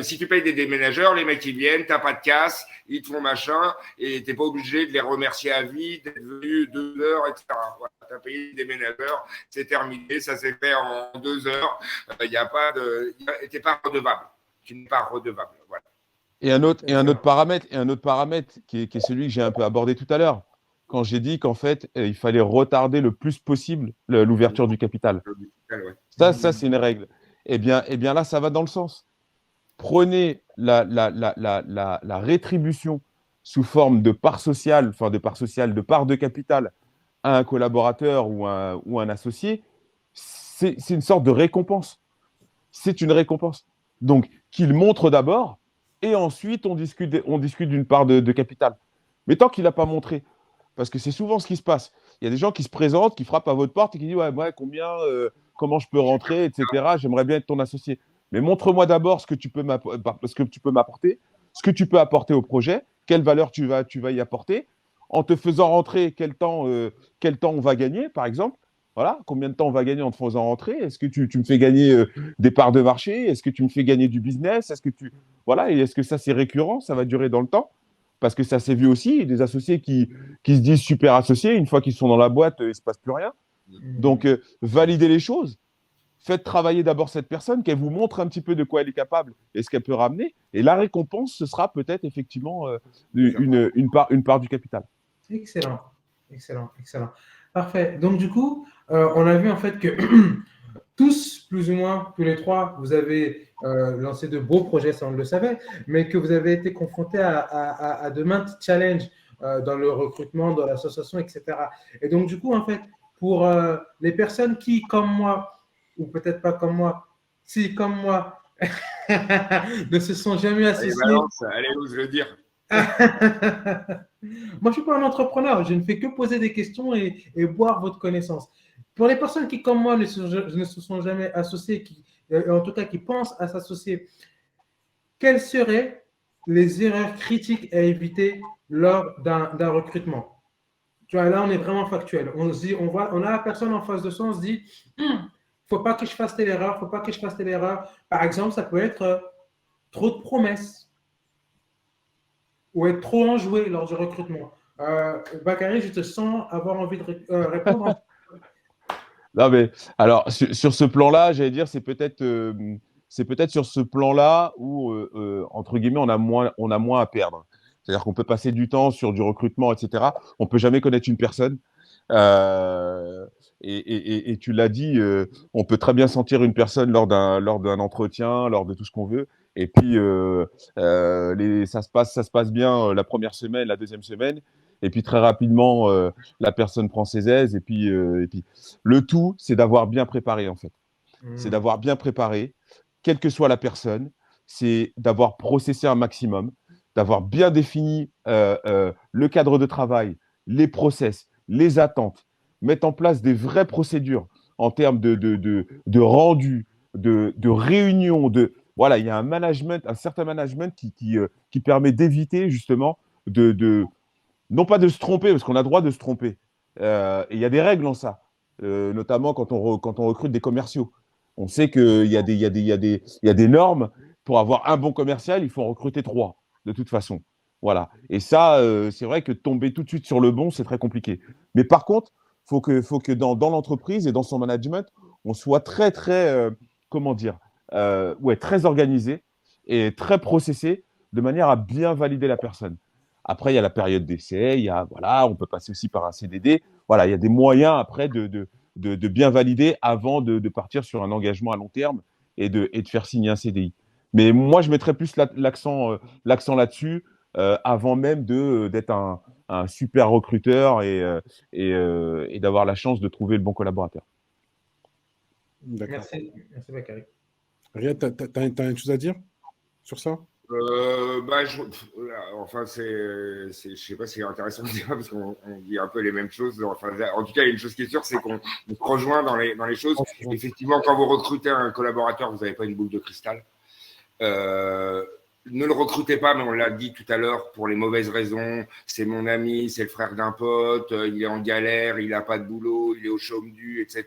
si tu payes des déménageurs, les mecs ils viennent, t'as pas de casse, ils te font machin, et t'es pas obligé de les remercier à vie, d'être venu 2 heures, etc. Voilà, t'as payé des déménageurs, c'est terminé, ça s'est fait en 2 heures. T'es pas redevable. Tu n'es pas redevable. Voilà. Et un autre paramètre qui est celui que j'ai un peu abordé tout à l'heure, quand j'ai dit qu'en fait, il fallait retarder le plus possible l'ouverture du capital. Ça, c'est une règle. Eh bien là, ça va dans le sens. Prenez la rétribution sous forme de part sociale, de part de capital à un collaborateur ou un associé. C'est une sorte de récompense. C'est une récompense. Donc, qu'il montre d'abord et ensuite, on discute d'une part de capital. Mais tant qu'il n'a pas montré, parce que c'est souvent ce qui se passe. Il y a des gens qui se présentent, qui frappent à votre porte et qui disent ouais, combien, comment je peux rentrer, etc. J'aimerais bien être ton associé. Mais montre-moi d'abord ce que tu peux m'apporter, ce que tu peux apporter au projet, quelle valeur tu vas y apporter, en te faisant rentrer quel temps on va gagner, par exemple. Voilà, combien de temps on va gagner en te faisant rentrer? Est-ce que tu me fais gagner des parts de marché? Est-ce que tu me fais gagner du business? Voilà, et est-ce que ça c'est récurrent? Ça va durer dans le temps? Parce que ça s'est vu aussi, des associés qui se disent super associés, une fois qu'ils sont dans la boîte, il ne se passe plus rien. Donc, validez les choses. Faites travailler d'abord cette personne, qu'elle vous montre un petit peu de quoi elle est capable et ce qu'elle peut ramener. Et la récompense, ce sera peut-être effectivement une part du capital. Excellent. Parfait. Donc, du coup, on a vu en fait que tous, plus ou moins, tous les trois, vous avez lancé de beaux projets, ça on le savait, mais que vous avez été confrontés à de maintes challenges dans le recrutement, dans l'association, etc. Et donc, du coup, en fait, pour les personnes qui, comme moi, ou peut-être pas comme moi, si, comme moi, ne se sont jamais associés. Allez, ose le dire. Moi, je ne suis pas un entrepreneur, je ne fais que poser des questions et boire votre connaissance. Pour les personnes qui, comme moi, ne se sont jamais associées, en tout cas qui pensent à s'associer, quelles seraient les erreurs critiques à éviter lors d'un recrutement? Tu vois, là, on est vraiment factuel. On se dit, on a la personne en face de soi, on se dit, il ne faut pas que je fasse telle erreur, Par exemple, ça peut être trop de promesses ou être trop enjoué lors du recrutement. Bakary, je te sens avoir envie de répondre. Non, mais alors, sur ce plan-là, j'allais dire, c'est peut-être sur ce plan-là où, entre guillemets, on a moins à perdre. C'est-à-dire qu'on peut passer du temps sur du recrutement, etc. On ne peut jamais connaître une personne. Et tu l'as dit, on peut très bien sentir une personne lors d'un entretien, lors de tout ce qu'on veut. Et puis, ça se passe bien la première semaine, la deuxième semaine. Et puis, très rapidement, la personne prend ses aises. Et puis, le tout, c'est d'avoir bien préparé, en fait. C'est d'avoir bien préparé, quelle que soit la personne. C'est d'avoir processé un maximum, d'avoir bien défini le cadre de travail, les process, les attentes, mettre en place des vraies procédures en termes de rendu, de réunion. Voilà, il y a un certain management qui permet d'éviter justement non pas de se tromper, parce qu'on a le droit de se tromper. Et il y a des règles en ça, notamment quand on recrute des commerciaux. On sait qu'il y a des normes. Pour avoir un bon commercial, il faut en recruter 3, de toute façon. Voilà. Et ça, c'est vrai que tomber tout de suite sur le bon, c'est très compliqué. Mais par contre, faut que dans l'entreprise et dans son management, on soit très, très, très organisé et très processé de manière à bien valider la personne. Après, il y a la période d'essai, on peut passer aussi par un CDD. Voilà, il y a des moyens après de bien valider avant de partir sur un engagement à long terme et de faire signer un CDI. Mais moi, je mettrais plus l'accent là-dessus avant même d'être un super recruteur et d'avoir la chance de trouver le bon collaborateur. D'accord. Merci Bakary. Riyad, tu as une chose à dire sur ça? Enfin, je sais pas si c'est intéressant de dire parce qu'on dit un peu les mêmes choses. Enfin, en tout cas, il y a une chose qui est sûre, c'est qu'on se rejoint dans les choses. Effectivement, quand vous recrutez un collaborateur, vous n'avez pas une boule de cristal. Ne le recrutez pas, mais on l'a dit tout à l'heure, pour les mauvaises raisons. C'est mon ami, c'est le frère d'un pote, il est en galère, il n'a pas de boulot, il est au chômage, etc.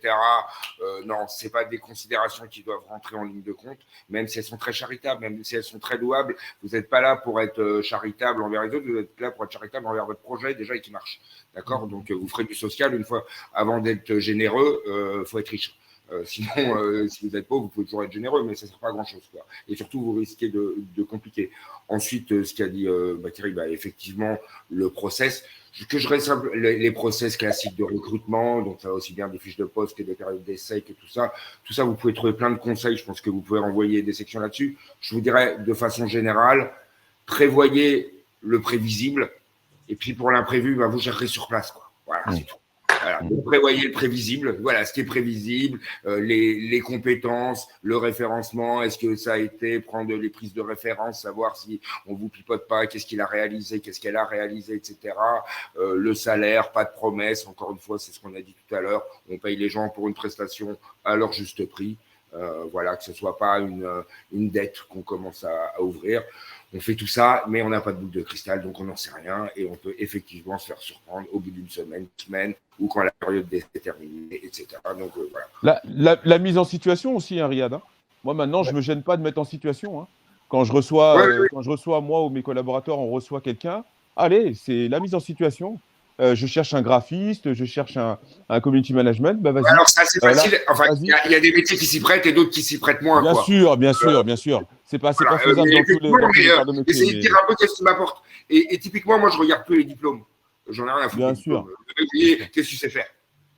Non, c'est pas des considérations qui doivent rentrer en ligne de compte, même si elles sont très charitables, même si elles sont très louables. Vous n'êtes pas là pour être charitable envers les autres, vous êtes là pour être charitable envers votre projet déjà et qui marche. D'accord ? Donc, vous ferez du social une fois, avant d'être généreux, faut être riche. Sinon, si vous êtes pauvre, vous pouvez toujours être généreux, mais ça ne sert pas à grand-chose, quoi. Et surtout, vous risquez de compliquer. Ensuite, ce qu'a dit Bakary, effectivement, le process. Que je reste les process classiques de recrutement, donc ça va aussi bien des fiches de poste que des périodes d'essai, que tout ça. Tout ça, vous pouvez trouver plein de conseils. Je pense que vous pouvez renvoyer des sections là-dessus. Je vous dirais, de façon générale, prévoyez le prévisible. Et puis, pour l'imprévu, vous gérerez sur place, quoi. Voilà, c'est tout. Voilà, vous prévoyez le prévisible, voilà ce qui est prévisible, les compétences, le référencement, est-ce que ça a été prendre les prises de référence, savoir si on vous pipote pas, qu'est-ce qu'il a réalisé, qu'est-ce qu'elle a réalisé, etc. Le salaire, pas de promesse, encore une fois, c'est ce qu'on a dit tout à l'heure, on paye les gens pour une prestation à leur juste prix, voilà, que ce soit pas une dette qu'on commence à ouvrir. On fait tout ça, mais on n'a pas de boule de cristal, donc on n'en sait rien et on peut effectivement se faire surprendre au bout d'une semaine, ou quand la période d'essai est terminée, etc. Donc voilà. La mise en situation aussi, hein, Riyad. Hein. Moi, maintenant, je ne me gêne pas de mettre en situation. Hein. Quand je reçois, moi ou mes collaborateurs, on reçoit quelqu'un, allez, c'est la mise en situation. Je cherche un graphiste, je cherche un community management, vas-y. Alors ça, c'est facile. Enfin, il y a des métiers qui s'y prêtent et d'autres qui s'y prêtent moins. Bien sûr. C'est pas faisable dans tous les corps de métier. Essayez de dire un peu qu'est-ce qui m'apporte. Et typiquement, moi, je regarde plus les diplômes. J'en ai rien à foutre. Bien sûr. Qu'est-ce que tu sais faire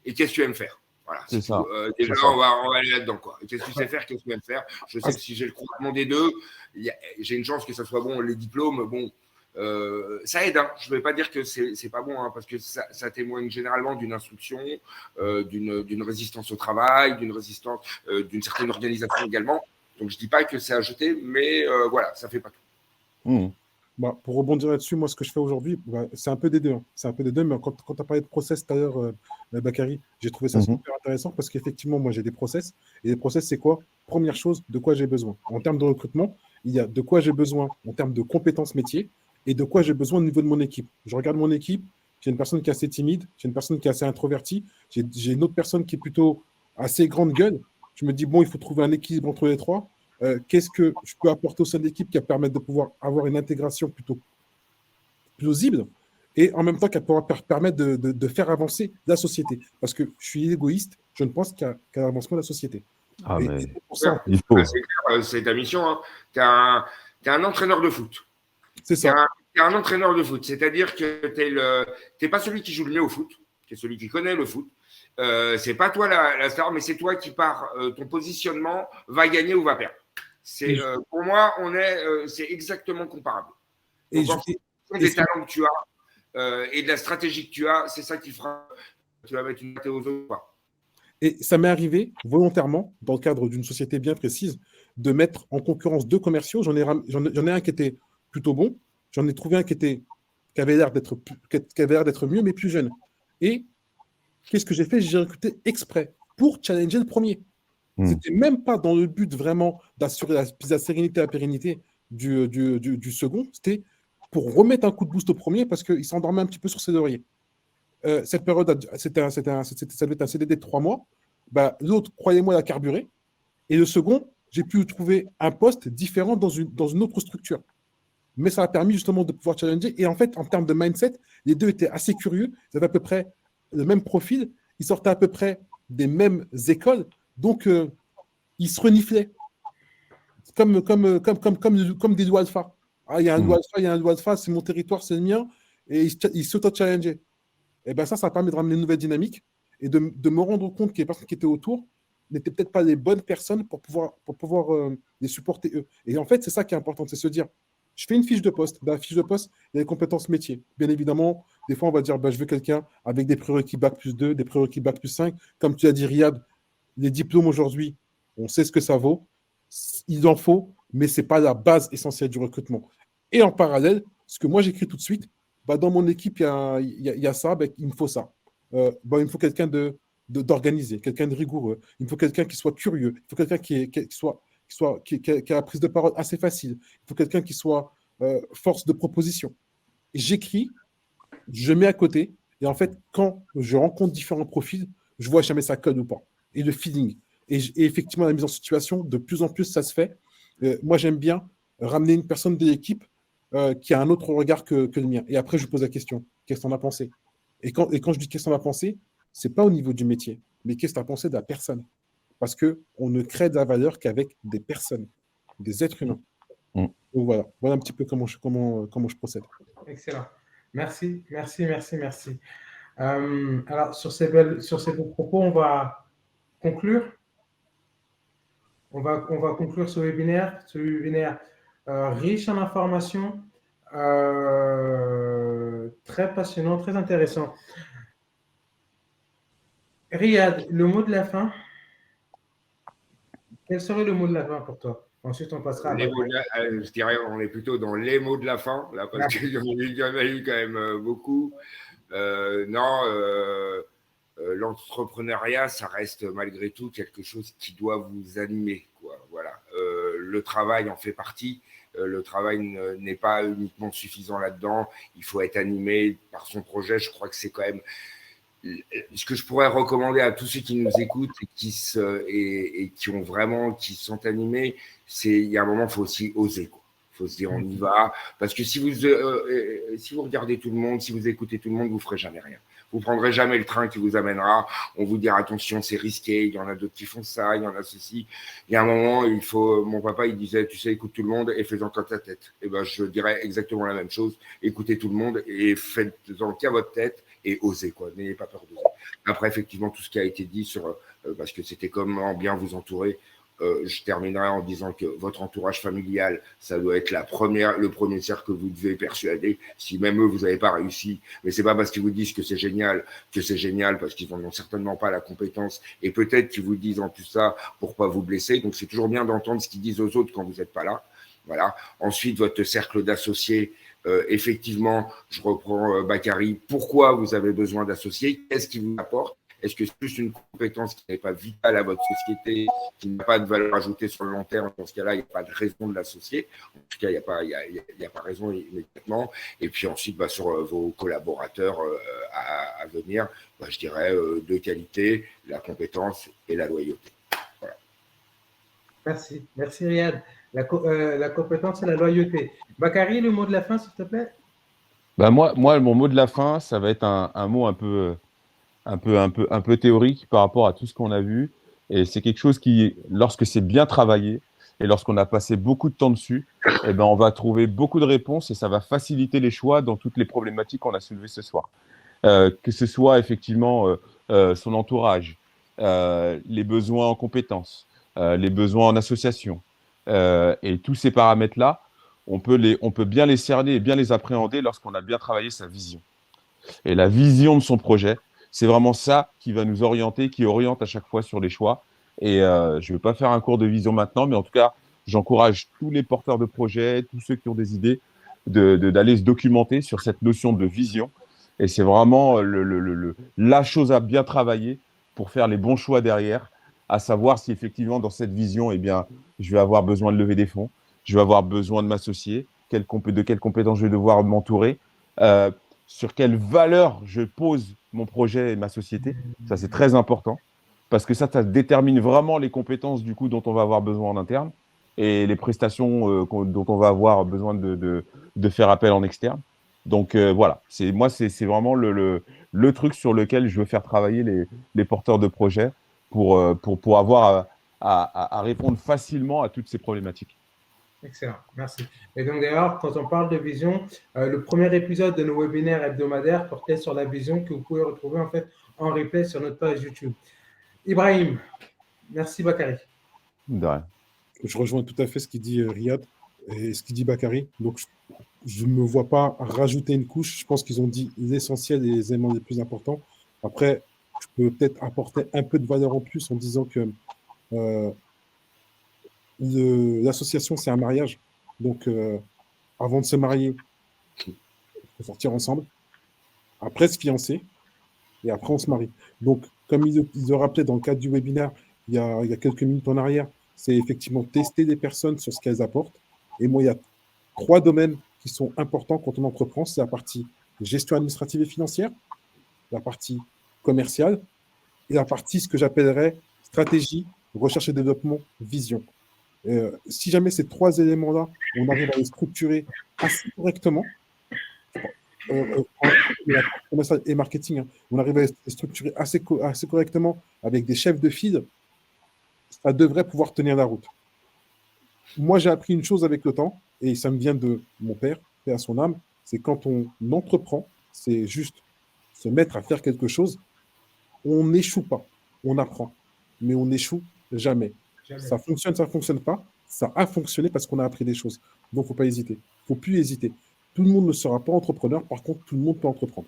et qu'est-ce que tu aimes faire. Voilà. C'est ça. Déjà, on va aller là-dedans, quoi. Qu'est-ce que tu sais faire, qu'est-ce que tu aimes faire. Je sais que si j'ai le croisement des deux, j'ai une chance que ça soit bon. Les diplômes, bon. Ça aide, hein. Je ne vais pas dire que c'est pas bon, hein, parce que ça témoigne généralement d'une instruction, d'une résistance au travail, d'une certaine organisation également. Donc je ne dis pas que c'est à jeter, mais voilà, ça ne fait pas tout. Pour rebondir là-dessus, moi ce que je fais aujourd'hui, c'est un peu des deux. Hein. C'est un peu des deux, mais quand tu as parlé de process tout à l'heure, Bakary, j'ai trouvé ça super intéressant parce qu'effectivement, moi j'ai des process. Et les process, c'est quoi? Première chose, de quoi j'ai besoin. En termes de recrutement, il y a de quoi j'ai besoin en termes de compétences métiers et de quoi j'ai besoin au niveau de mon équipe. Je regarde mon équipe, j'ai une personne qui est assez timide, j'ai une personne qui est assez introvertie, j'ai une autre personne qui est plutôt assez grande gueule. Je me dis, bon, il faut trouver un équilibre entre les trois. Qu'est-ce que je peux apporter au sein de l'équipe qui va permettre de pouvoir avoir une intégration plutôt plausible et en même temps qui va pouvoir permettre de faire avancer la société. Parce que je suis égoïste, je ne pense qu'à l'avancement de la société. Pour ça, c'est ta mission. Hein. Tu es un entraîneur de foot. C'est ça. Tu es un entraîneur de foot, c'est-à-dire que tu n'es pas celui qui joue le mieux au foot, tu es celui qui connaît le foot. C'est pas toi la star, mais c'est toi qui par ton positionnement va gagner ou va perdre. Pour moi, c'est exactement comparable. Et Donc, des talents que tu as et de la stratégie que tu as, c'est ça qui fera que tu vas mettre une tête aux autres. Et ça m'est arrivé volontairement, dans le cadre d'une société bien précise, de mettre en concurrence 2 commerciaux. J'en ai un qui était plutôt bon, j'en ai trouvé un qui avait l'air d'être mieux, mais plus jeune. Et qu'est-ce que j'ai fait? J'ai recruté exprès pour challenger le premier. C'était même pas dans le but vraiment d'assurer la sérénité et la pérennité du second, c'était pour remettre un coup de boost au premier parce qu'il s'endormait un petit peu sur ses lauriers. Cette période, ça devait être un CDD de 3 mois. Bah, l'autre, croyez-moi, il a carburé. Et le second, j'ai pu trouver un poste différent dans une autre structure. Mais ça a permis justement de pouvoir challenger. Et en fait, en termes de mindset, les deux étaient assez curieux. Ils avaient à peu près le même profil. Ils sortaient à peu près des mêmes écoles. Donc, ils se reniflaient. Comme des loups alpha. Ah, il y a un loup alpha, il y a un loup alpha, c'est mon territoire, c'est le mien. Et ils s'auto-challengeaient. Et bien ça permet de ramener une nouvelle dynamique et de me rendre compte que les personnes qui étaient autour n'étaient peut-être pas les bonnes personnes pour pouvoir les supporter eux. Et en fait, c'est ça qui est important, c'est se dire, je fais une fiche de poste. Dans la fiche de poste, il y a les compétences métiers. Bien évidemment, des fois, on va dire, je veux quelqu'un avec des prérequis Bac+2, des prérequis Bac+5. Comme tu as dit, Riyad, les diplômes aujourd'hui, on sait ce que ça vaut. Il en faut, mais ce n'est pas la base essentielle du recrutement. Et en parallèle, ce que moi, j'écris tout de suite, dans mon équipe, il y a ça, il me faut ça. Il me faut quelqu'un d'organisé, quelqu'un de rigoureux. Il me faut quelqu'un qui soit curieux. Il faut quelqu'un qui a la prise de parole assez facile. Il faut quelqu'un qui soit force de proposition. Et j'écris, je mets à côté, et en fait, quand je rencontre différents profils, je vois jamais ça colle ou pas. Et le feeling. Et effectivement, la mise en situation, de plus en plus, ça se fait. Moi, j'aime bien ramener une personne de l'équipe qui a un autre regard que le mien. Et après, je pose la question, qu'est-ce que tu en as pensé? Et quand je dis qu'est-ce que tu en as pensé, ce n'est pas au niveau du métier, mais qu'est-ce que tu as pensé de la personne? Parce qu'on ne crée de la valeur qu'avec des personnes, des êtres humains. Donc voilà un petit peu comment je procède. Excellent. Merci. Alors, sur ces beaux propos, on va conclure. On va conclure ce webinaire riche en informations, très passionnant, très intéressant. Riyad, le mot de la fin. Quel serait le mot de la fin pour toi? Ensuite, on passera je dirais on est plutôt dans les mots de la fin, là, parce qu'il y en a eu quand même beaucoup. L'entrepreneuriat, ça reste malgré tout quelque chose qui doit vous animer, quoi. Voilà. Le travail en fait partie. Le travail n'est pas uniquement suffisant là-dedans. Il faut être animé par son projet. Je crois que c'est quand même ce que je pourrais recommander à tous ceux qui nous écoutent et qui sont animés. C'est il y a un moment, il faut aussi oser, quoi. Il faut se dire on y va, parce que si vous regardez tout le monde, si vous écoutez tout le monde, vous ferez jamais rien. Vous prendrez jamais le train qui vous amènera. On vous dira attention, c'est risqué. Il y en a d'autres qui font ça, il y en a ceci. Il y a un moment, mon papa, il disait, tu sais, écoute tout le monde et fais-en qu'à ta tête. Et ben, je dirais exactement la même chose. Écoutez tout le monde et faites-en qu'à votre tête et osez, quoi. N'ayez pas peur d'oser. Après, effectivement, tout ce qui a été dit parce que c'était comment bien vous entourer. Je terminerai en disant que votre entourage familial, ça doit être le premier cercle que vous devez persuader. Si même eux, vous n'avez pas réussi, mais c'est pas parce qu'ils vous disent que c'est génial, parce qu'ils n'en ont certainement pas la compétence, et peut-être qu'ils vous disent en plus ça pour pas vous blesser. Donc c'est toujours bien d'entendre ce qu'ils disent aux autres quand vous n'êtes pas là. Voilà. Ensuite, votre cercle d'associés. Effectivement, je reprends Bakary. Pourquoi vous avez besoin d'associés? Qu'est-ce qui vous apporte? Est-ce que c'est juste une compétence qui n'est pas vitale à votre société, qui n'a pas de valeur ajoutée sur le long terme? Dans ce cas-là, il n'y a pas de raison de l'associer. En tout cas, il n'y a pas raison immédiatement. Et puis ensuite, sur vos collaborateurs à venir, je dirais 2 qualités, la compétence et la loyauté. Voilà. Merci Riyad. La compétence et la loyauté. Bakary, le mot de la fin, s'il te plaît. Moi, mon mot de la fin, ça va être un mot un peu théorique par rapport à tout ce qu'on a vu. Et c'est quelque chose qui, lorsque c'est bien travaillé, Et lorsqu'on a passé beaucoup de temps dessus, eh ben, on va trouver beaucoup de réponses et ça va faciliter les choix dans toutes les problématiques qu'on a soulevées ce soir. Que ce soit effectivement son entourage, les besoins en compétences, les besoins en association, et tous ces paramètres-là, on peut bien les cerner et bien les appréhender lorsqu'on a bien travaillé sa vision. Et la vision de son projet, c'est vraiment ça qui va nous orienter, qui oriente à chaque fois sur les choix. Et je ne vais pas faire un cours de vision maintenant, mais en tout cas, j'encourage tous les porteurs de projets, tous ceux qui ont des idées, d'aller se documenter sur cette notion de vision. Et c'est vraiment la chose à bien travailler pour faire les bons choix derrière, à savoir si effectivement dans cette vision, eh bien, je vais avoir besoin de lever des fonds, je vais avoir besoin de m'associer, de quelles compétences je vais devoir m'entourer, sur quelle valeur je pose mon projet et ma société. Ça, c'est très important parce que ça détermine vraiment les compétences du coup dont on va avoir besoin en interne et les prestations dont on va avoir besoin de faire appel en externe. Donc voilà, c'est vraiment le truc sur lequel je veux faire travailler les porteurs de projets pour avoir à répondre facilement à toutes ces problématiques. Excellent, merci. Et donc d'ailleurs, quand on parle de vision, le premier épisode de nos webinaires hebdomadaires portait sur la vision que vous pouvez retrouver en fait en replay sur notre page YouTube. Ibrahim, merci Bakary. De rien. Je rejoins tout à fait ce qu'il dit Riyad et ce qu'il dit Bakary. Donc, je ne me vois pas rajouter une couche. Je pense qu'ils ont dit l'essentiel et les éléments les plus importants. Après, je peux peut-être apporter un peu de valeur en plus en disant que l'association, c'est un mariage. Donc, avant de se marier, il faut sortir ensemble. Après, se fiancer. Et après, on se marie. Donc, comme il le rappelait dans le cadre du webinaire, il y a quelques minutes en arrière, c'est effectivement tester les personnes sur ce qu'elles apportent. Et moi, il y a 3 domaines qui sont importants quand on entreprend. C'est la partie gestion administrative et financière, la partie commerciale et la partie, ce que j'appellerais stratégie, recherche et développement, vision. Si jamais ces 3 éléments-là, on arrive à les structurer assez correctement, commercial et marketing, on arrive à les structurer assez correctement avec des chefs de file, ça devrait pouvoir tenir la route. Moi, j'ai appris une chose avec le temps, et ça me vient de mon père, paix à son âme, c'est quand on entreprend, c'est juste se mettre à faire quelque chose, on n'échoue pas, on apprend, mais on n'échoue jamais. Ça fonctionne, ça ne fonctionne pas, ça a fonctionné parce qu'on a appris des choses. Donc, il ne faut pas hésiter, il ne faut plus hésiter. Tout le monde ne sera pas entrepreneur, par contre, tout le monde peut entreprendre.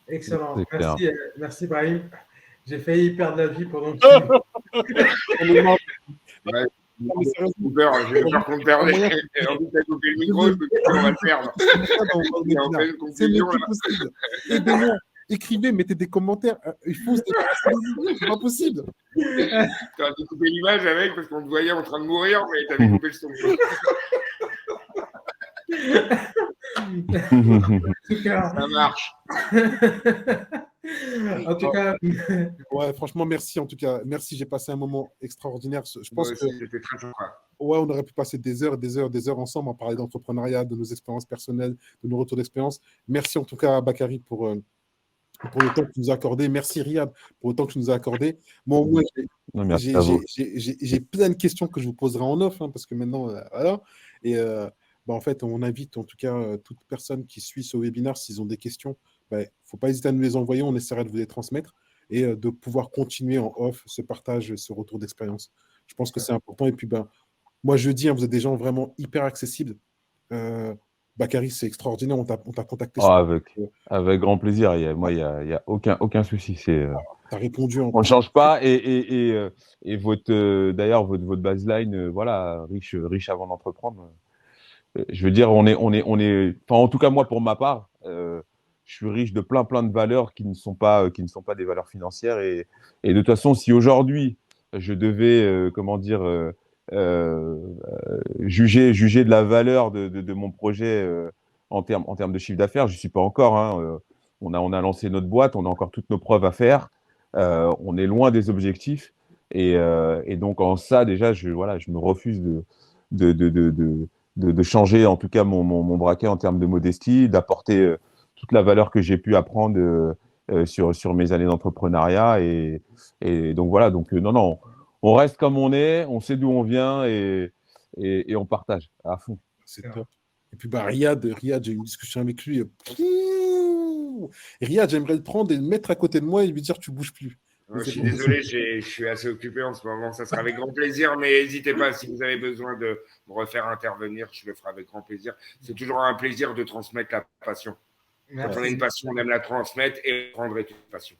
Excellent, merci Brahim. J'ai failli perdre la vie pendant que j'ai peur qu'on perde. Envie de couper le micro, on va le perdre. C'est le plus possible. Aidez-moi, écrivez, mettez des commentaires. Il faut se débarrasser des idées, c'est pas possible. Tu as coupé l'image avec parce qu'on te voyait en train de mourir, mais tu avais coupé le son. En tout cas, ça marche. En tout cas, ouais, franchement, merci. En tout cas, merci. J'ai passé un moment extraordinaire. Je pense que c'était très sympa. Ouais, on aurait pu passer des heures ensemble à parler d'entrepreneuriat, de nos expériences personnelles, de nos retours d'expérience. Merci en tout cas à Bakary pour le temps que tu nous as accordé. Merci Riyad pour le temps que tu nous as accordé. Moi, au moins, j'ai plein de questions que je vous poserai en off, parce que maintenant, voilà. Et en fait, on invite en tout cas toute personne qui suit ce webinaire, s'ils ont des questions, il ne faut pas hésiter à nous les envoyer. On essaiera de vous les transmettre et de pouvoir continuer en off ce partage, ce retour d'expérience. Je pense que c'est important. Et puis, moi, je dis, vous êtes des gens vraiment hyper accessibles. Bakary, c'est extraordinaire. On t'a contacté. Avec grand plaisir. Il n'y a aucun souci. Tu as répondu. On ne change pas. Et d'ailleurs, votre baseline, voilà, riche avant d'entreprendre. Je veux dire, en tout cas, moi, pour ma part, je suis riche de plein de valeurs qui ne sont pas des valeurs financières. Et de toute façon, si aujourd'hui, je devais, juger de la valeur de mon projet en termes de chiffre d'affaires, je ne suis pas encore. On a lancé notre boîte, on a encore toutes nos preuves à faire. On est loin des objectifs. Et donc, en ça, déjà, je me refuse de changer, en tout cas, mon braquet en termes de modestie, d'apporter toute la valeur que j'ai pu apprendre sur mes années d'entrepreneuriat. Et donc, voilà. Donc, non, on reste comme on est, on sait d'où on vient et on partage à fond. C'est top. Et puis, Riyad, j'ai eu une discussion avec lui. Riyad, j'aimerais le prendre et le mettre à côté de moi et lui dire tu bouges plus. Je suis désolé, je suis assez occupé en ce moment. Ça sera avec grand plaisir, mais n'hésitez pas, si vous avez besoin de me refaire intervenir, je le ferai avec grand plaisir. C'est toujours un plaisir de transmettre la passion. Merci. Quand on a une passion, on aime la transmettre et prendre une passion.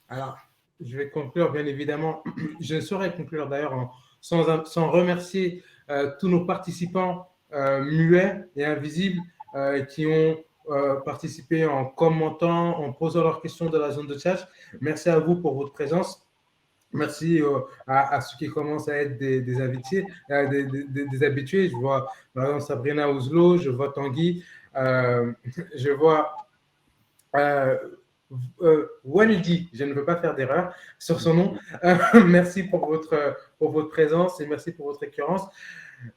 Alors, je vais conclure, bien évidemment. Je ne saurais conclure d'ailleurs sans remercier tous nos participants muets et invisibles qui ont participé en commentant, en posant leurs questions dans la zone de chat. Merci à vous pour votre présence. Merci à ceux qui commencent à être des invités, des habitués. Je vois par exemple Sabrina Ouzlo, je vois Tanguy, je vois Walidi, je ne veux pas faire d'erreur sur son nom. Merci pour votre présence et merci pour votre récurrence.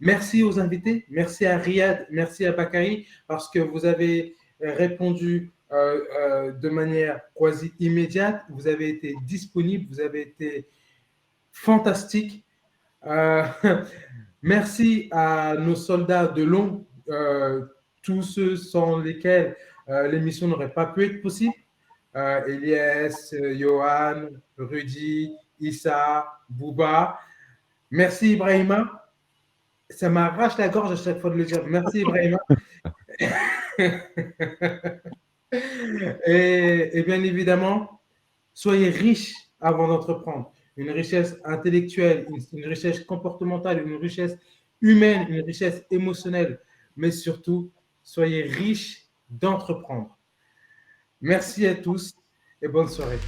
Merci aux invités, merci à Riyad, merci à Bakary, parce que vous avez répondu de manière quasi immédiate, vous avez été disponible, vous avez été fantastique. Merci à nos soldats de long, tous ceux sans lesquels l'émission n'aurait pas pu être possible. Elias, Johan, Rudy, Issa, Bouba. Merci Ibrahima. Ça m'arrache la gorge à chaque fois de le dire. Merci Ibrahima. et bien évidemment, soyez riches avant d'entreprendre. Une richesse intellectuelle, une richesse comportementale, une richesse humaine, une richesse émotionnelle, mais surtout, soyez riches d'entreprendre. Merci à tous et bonne soirée.